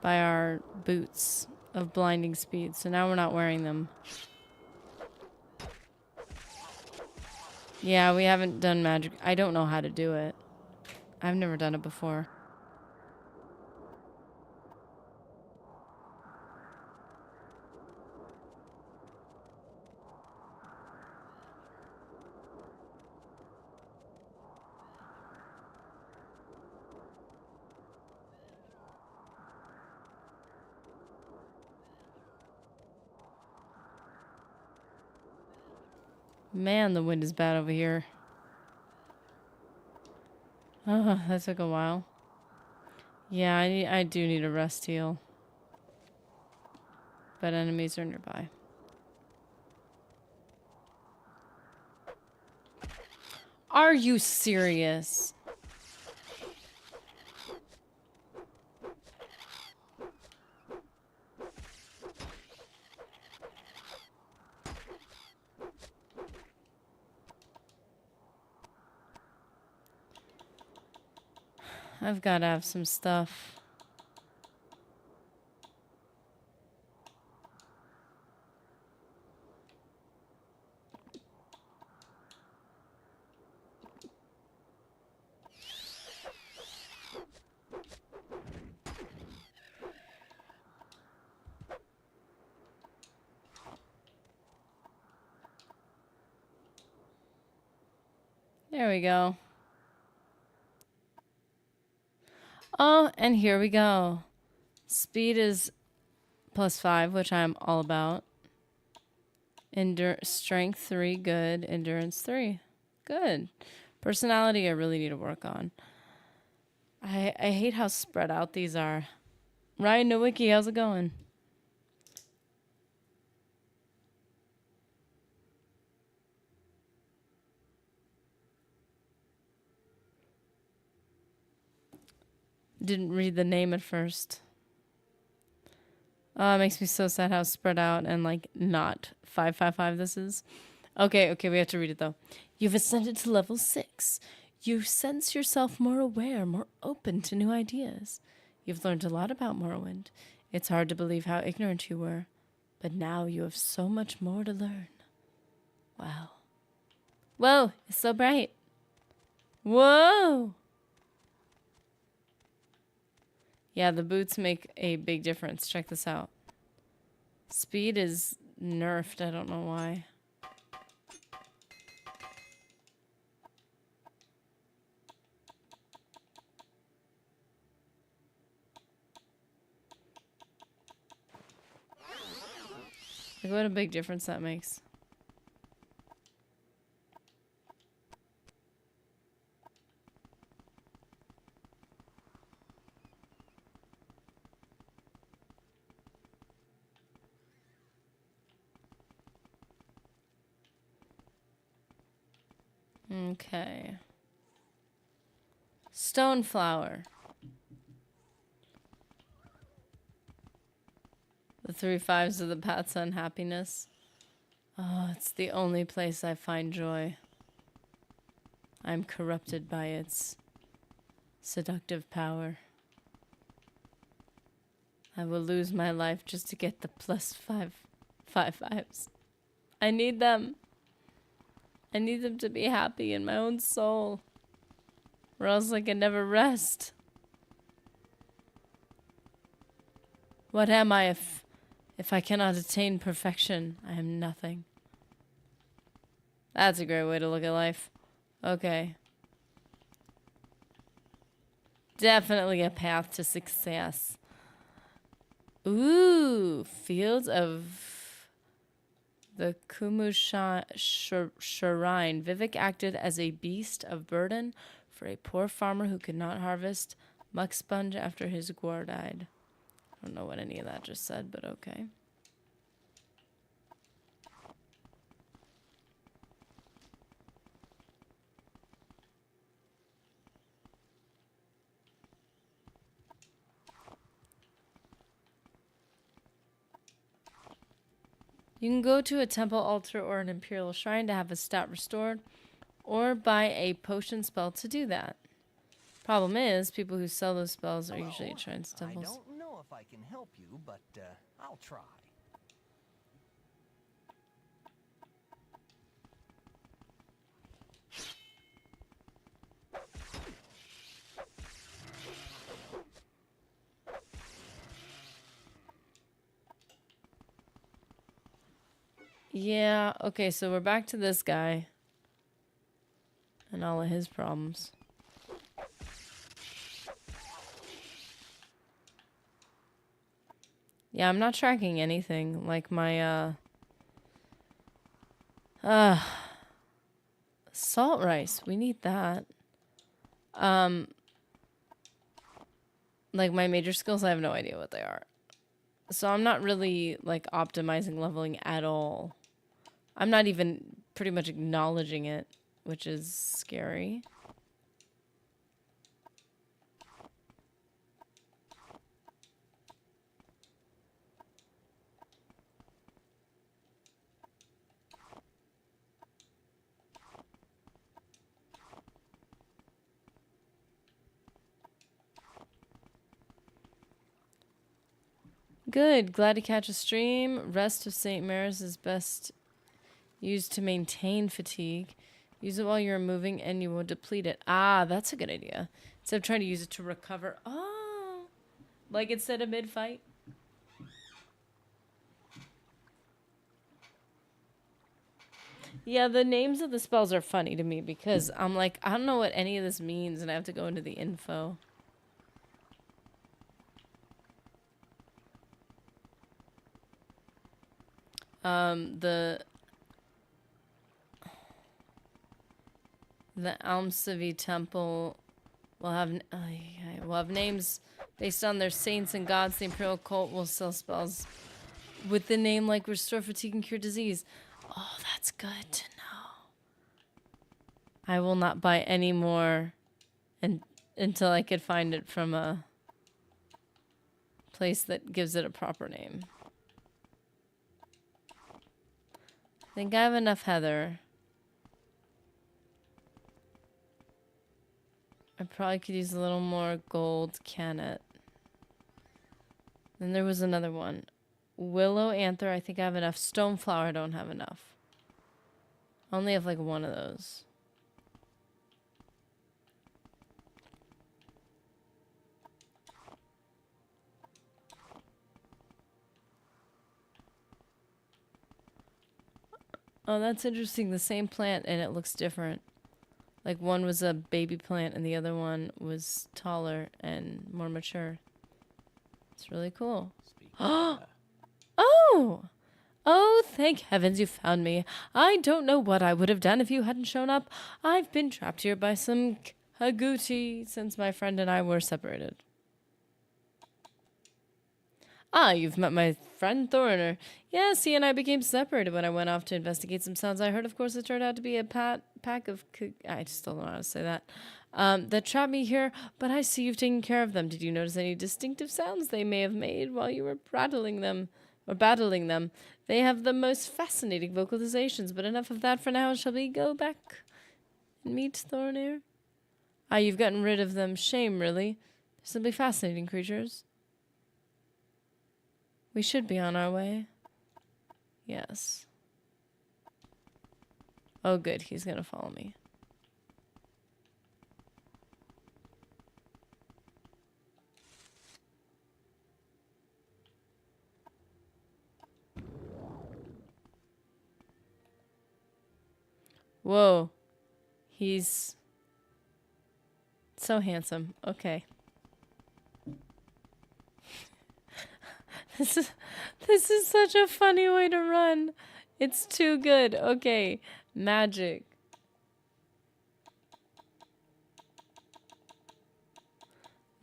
our boots of blinding speed. So now we're not wearing them. Yeah, we haven't done magic. I don't know how to do it. I've never done it before. Man, the wind is bad over here. Oh, that took a while. Yeah, I do need a rest heal. But enemies are nearby. Are you serious? I've got to have some stuff. There we go. Oh, and here we go. Speed is +5, which I'm all about. Strength 3, good. Endurance 3, good. Personality, I really need to work on. I hate how spread out these are. Ryan Nowicki, how's it going? Didn't read the name at first. Oh, it makes me so sad how spread out and like not 555 this is. Okay, we have to read it though. You've ascended to level 6. You sense yourself more aware, more open to new ideas. You've learned a lot about Morrowind. It's hard to believe how ignorant you were, but now you have so much more to learn. Wow. Whoa, it's so bright. Whoa! Yeah, the boots make a big difference. Check this out. Speed is nerfed. I don't know why. Like, what a big difference that makes. Okay. Stoneflower. The 3 5s of the path's unhappiness. Oh, it's the only place I find joy. I'm corrupted by its seductive power. I will lose my life just to get the plus 5 5s. I need them. I need them to be happy in my own soul. Or else I can never rest. What am I if I cannot attain perfection? I am nothing. That's a great way to look at life. Okay. Definitely a path to success. Ooh, Fields of the Kumusha Shrine. Vivek acted as a beast of burden for a poor farmer who could not harvest muck sponge after his guar died. I don't know what any of that just said, but okay. You can go to a temple altar or an imperial shrine to have a stat restored, or buy a potion spell to do that. Problem is, people who sell those spells are usually at shrines and temples. I don't know if I can help you, but I'll try. Yeah, okay, so we're back to this guy. And all of his problems. Yeah, I'm not tracking anything. Like my, salt rice. We need that. Like my major skills, I have no idea what they are. So I'm not really, like, optimizing leveling at all. I'm not even pretty much acknowledging it, which is scary. Good. Glad to catch a stream. Rest of St. Mary's is best used to maintain fatigue. Use it while you're moving and you will deplete it. Ah, that's a good idea. Instead of trying to use it to recover. Oh. Like instead of mid-fight. Yeah, the names of the spells are funny to me because I'm like, I don't know what any of this means and I have to go into the info. The Almsevi Temple will have names based on their saints and gods. The Imperial Cult will sell spells with the name like Restore Fatigue and Cure Disease. Oh, that's good to know. I will not buy any more until I could find it from a place that gives it a proper name. I think I have enough heather. I probably could use a little more gold cannet. Then there was another one. Willow anther, I think I have enough. Stoneflower, I don't have enough. I only have like one of those. Oh, that's interesting. The same plant and it looks different. Like one was a baby plant and the other one was taller and more mature. It's really cool. Oh! Oh! Oh, thank heavens you found me. I don't know what I would have done if you hadn't shown up. I've been trapped here by some Kaguchi since my friend and I were separated. Ah, you've met my friend Thorner. Yes, he and I became separated when I went off to investigate some sounds I heard. Of course, it turned out to be a pack of... I just don't know how to say that. That trapped me here, but I see you've taken care of them. Did you notice any distinctive sounds they may have made while you were battling them? They have the most fascinating vocalizations, but enough of that for now. Shall we go back and meet Thornir? Ah, you've gotten rid of them. Shame, really. They're simply fascinating creatures. We should be on our way. Yes. Oh, good. He's gonna follow me. Whoa. He's so handsome. Okay. This is such a funny way to run. It's too good. Okay. Magic.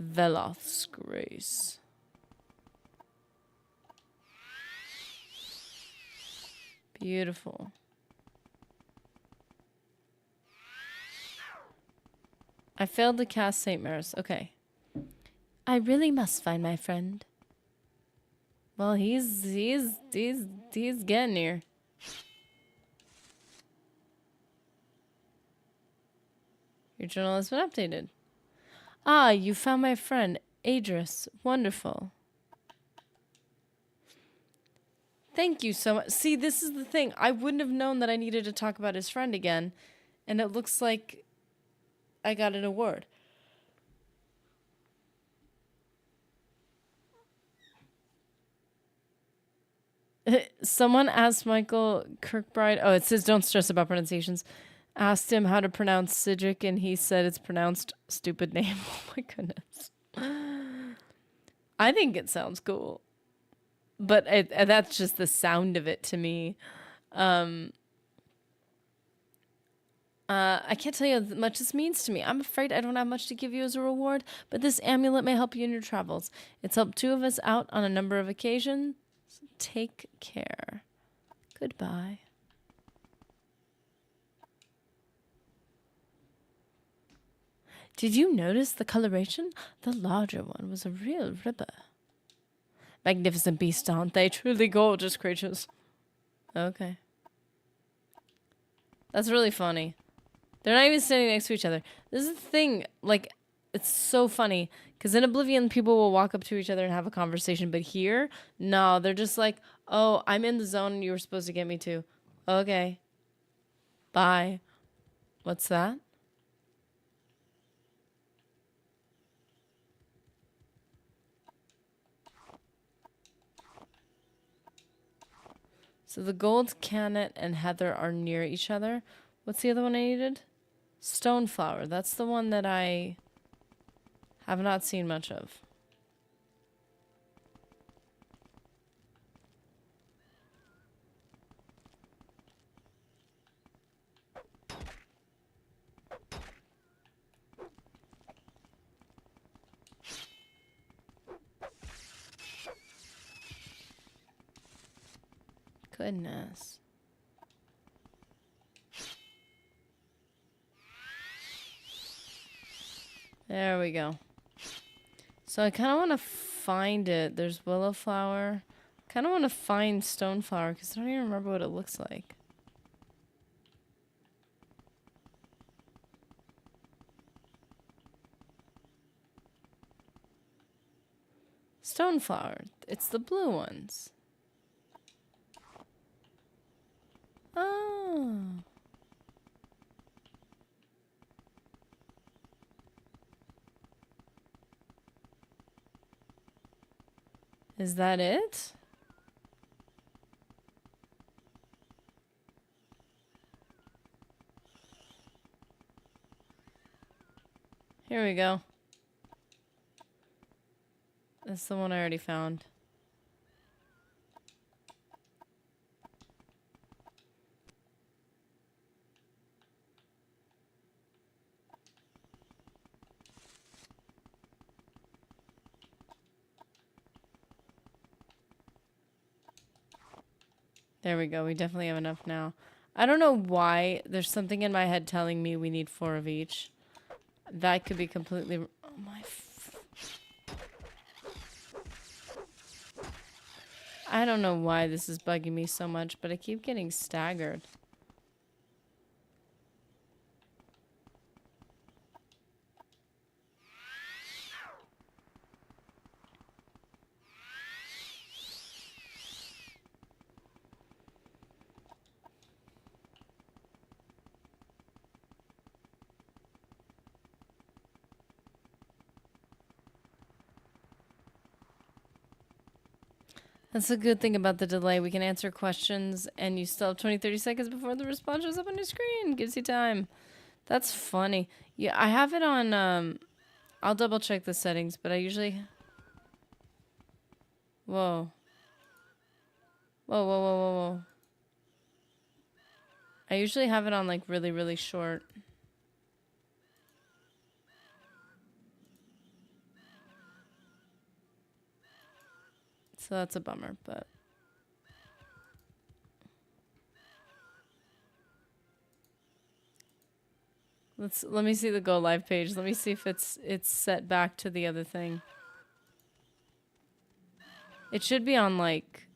Veloth's Grace. Beautiful. I failed to cast St. Maris. Okay. I really must find my friend. Well, he's getting here. Your journal has been updated. Ah, you found my friend, Adris. Wonderful. Thank you so much. See, this is the thing. I wouldn't have known that I needed to talk about his friend again. And it looks like I got an award. Someone asked Michael Kirkbride, oh, it says don't stress about pronunciations, asked him how to pronounce Sidric, and he said it's pronounced stupid name. Oh my goodness. I think it sounds cool. But that's just the sound of it to me. I can't tell you how much this means to me. I'm afraid I don't have much to give you as a reward, but this amulet may help you in your travels. It's helped two of us out on a number of occasions. Take care. Goodbye. Did you notice the coloration? The larger one was a real ripper. Magnificent beasts, aren't they? Truly gorgeous creatures. Okay. That's really funny. They're not even standing next to each other. This is the thing, like, it's so funny. Because in Oblivion, people will walk up to each other and have a conversation. But here, no, they're just like, oh, I'm in the zone and you were supposed to get me to. Okay. Bye. What's that? So the gold Canet and Heather are near each other. What's the other one I needed? Stoneflower. That's the one that I have not seen much of. Goodness. There we go. So I kind of want to find it. There's willow flower. Kind of want to find stoneflower because I don't even remember what it looks like. Stoneflower. It's the blue ones. Oh. Is that it? Here we go. That's the one I already found. There we go. We definitely have enough now. I don't know why. There's something in my head telling me we need 4 of each. That could be completely... Oh my... I don't know why this is bugging me so much, but I keep getting staggered. That's a good thing about the delay. We can answer questions and you still have 20-30 seconds before the response shows up on your screen. Gives you time. That's funny. Yeah, I have it on, I'll double check the settings, but I usually... Whoa. Whoa, whoa, whoa, whoa, whoa. I usually have it on like really, really short. So that's a bummer, but... Let me see the go live page. Let me see if it's set back to the other thing. It should be on like...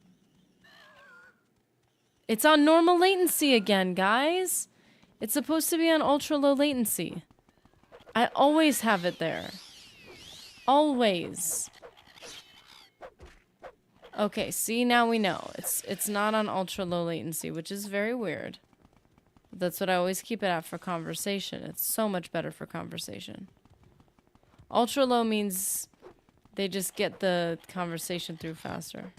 It's on normal latency again, guys. It's supposed to be on ultra low latency. I always have it there. Always. Okay, see, now we know. It's not on ultra low latency, which is very weird. That's what I always keep it at for conversation. It's so much better for conversation. Ultra low means they just get the conversation through faster.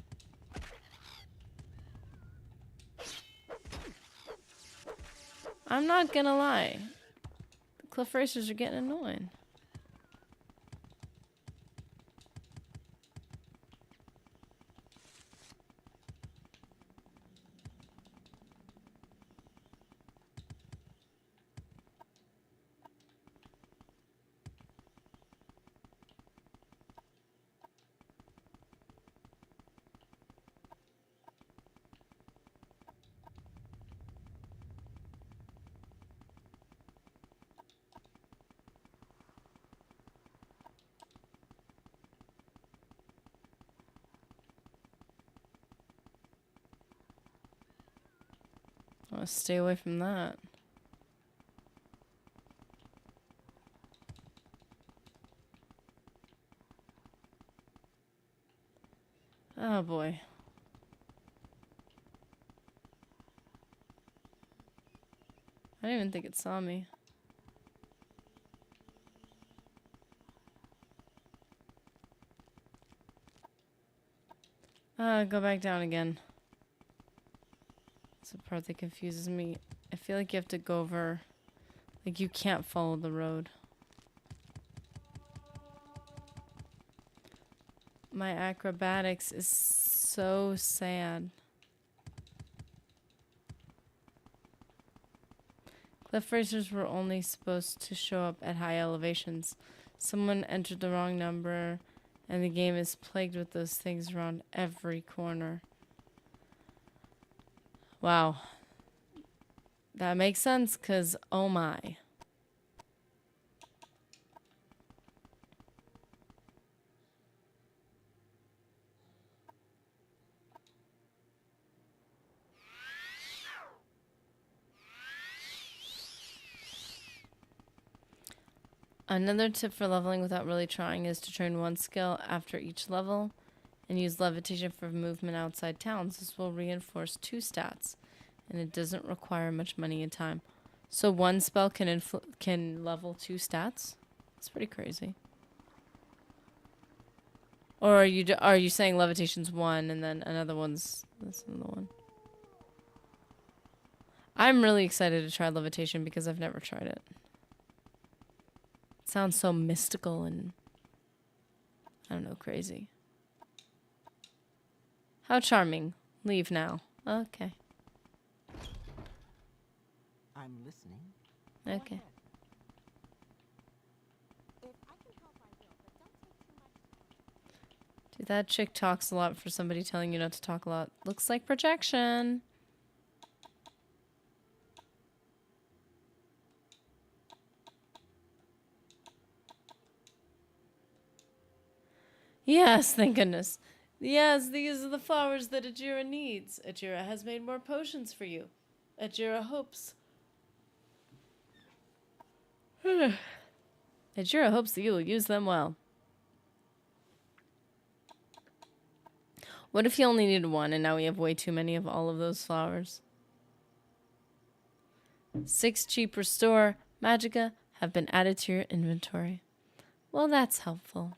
I'm not gonna lie. The cliff racers are getting annoying. I want to stay away from that. Oh boy. I didn't even think it saw me. Go back down again. That's the part that confuses me. I feel like you have to go over... Like, you can't follow the road. My acrobatics is so sad. Cliff racers were only supposed to show up at high elevations. Someone entered the wrong number, and the game is plagued with those things around every corner. Wow. That makes sense, because oh my. Another tip for leveling without really trying is to train one skill after each level and use levitation for movement outside towns. This will reinforce 2 stats, and it doesn't require much money and time. So one spell can level 2 stats? That's pretty crazy. Or are you saying levitation's 1 and then another one's that's another one? I'm really excited to try levitation because I've never tried it. Sounds so mystical and, I don't know, crazy. How charming. Leave now. Okay. I'm listening. Okay. If I can help, I will, but don't take too much. Dude, that chick talks a lot for somebody telling you not to talk a lot. Looks like projection. Yes, thank goodness. Yes, these are the flowers that Ajira needs. Ajira has made more potions for you. Ajira hopes. Ajira hopes that you will use them well. What if you only needed one and now we have way too many of all of those flowers? 6 cheap restore magica have been added to your inventory. Well, that's helpful.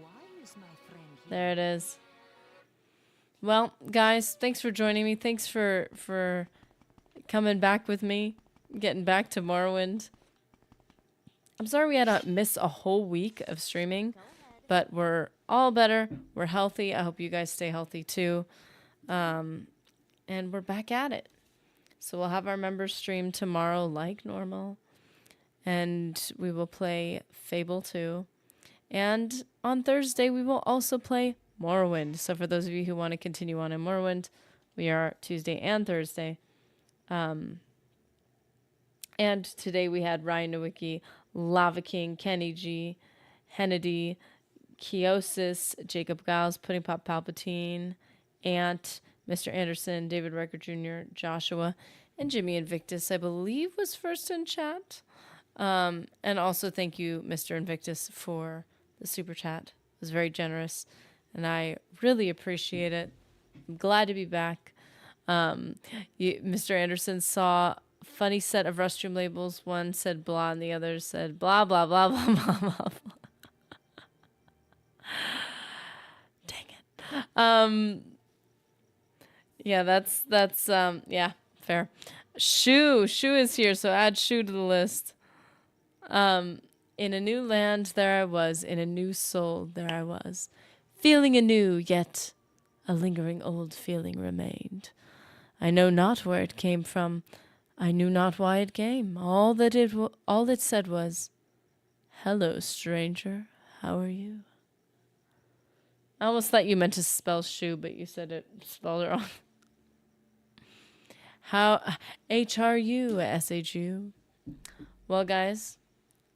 Why is my friend here? There it is. Well, guys, thanks for joining me. Thanks for coming back with me, getting back to Morrowind. I'm sorry we had to miss a whole week of streaming, but we're all better. We're healthy. I hope you guys stay healthy too. And we're back at it. So we'll have our members stream tomorrow like normal. And we will play Fable 2. And on Thursday, we will also play Morrowind. So for those of you who want to continue on in Morrowind, we are Tuesday and Thursday. And today we had Ryan Nowicki, Lava King, Kenny G, Hennedy, Kiosis, Jacob Giles, Pudding Pop Palpatine, Ant, Mr. Anderson, David Riker Jr., Joshua, and Jimmy Invictus, I believe, was first in chat. And also thank you, Mr. Invictus, for the super chat. It was very generous, and I really appreciate it. I'm glad to be back. Mr. Anderson saw a funny set of restroom labels. One said blah, and the other said blah, blah, blah, blah, blah, blah, blah. Dang it. Yeah, that's yeah, fair. Shu is here, so add Shu to the list. In a new land there I was, in a new soul there I was. Feeling anew, yet a lingering old feeling remained. I know not where it came from, I knew not why it came. All it said was, "Hello, stranger, how are you?" I almost thought you meant to spell shoe, but you said it spelled it wrong. How HRU. Well, guys,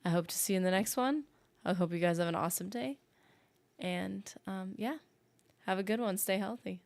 I hope to see you in the next one. I hope you guys have an awesome day. And yeah, have a good one. Stay healthy.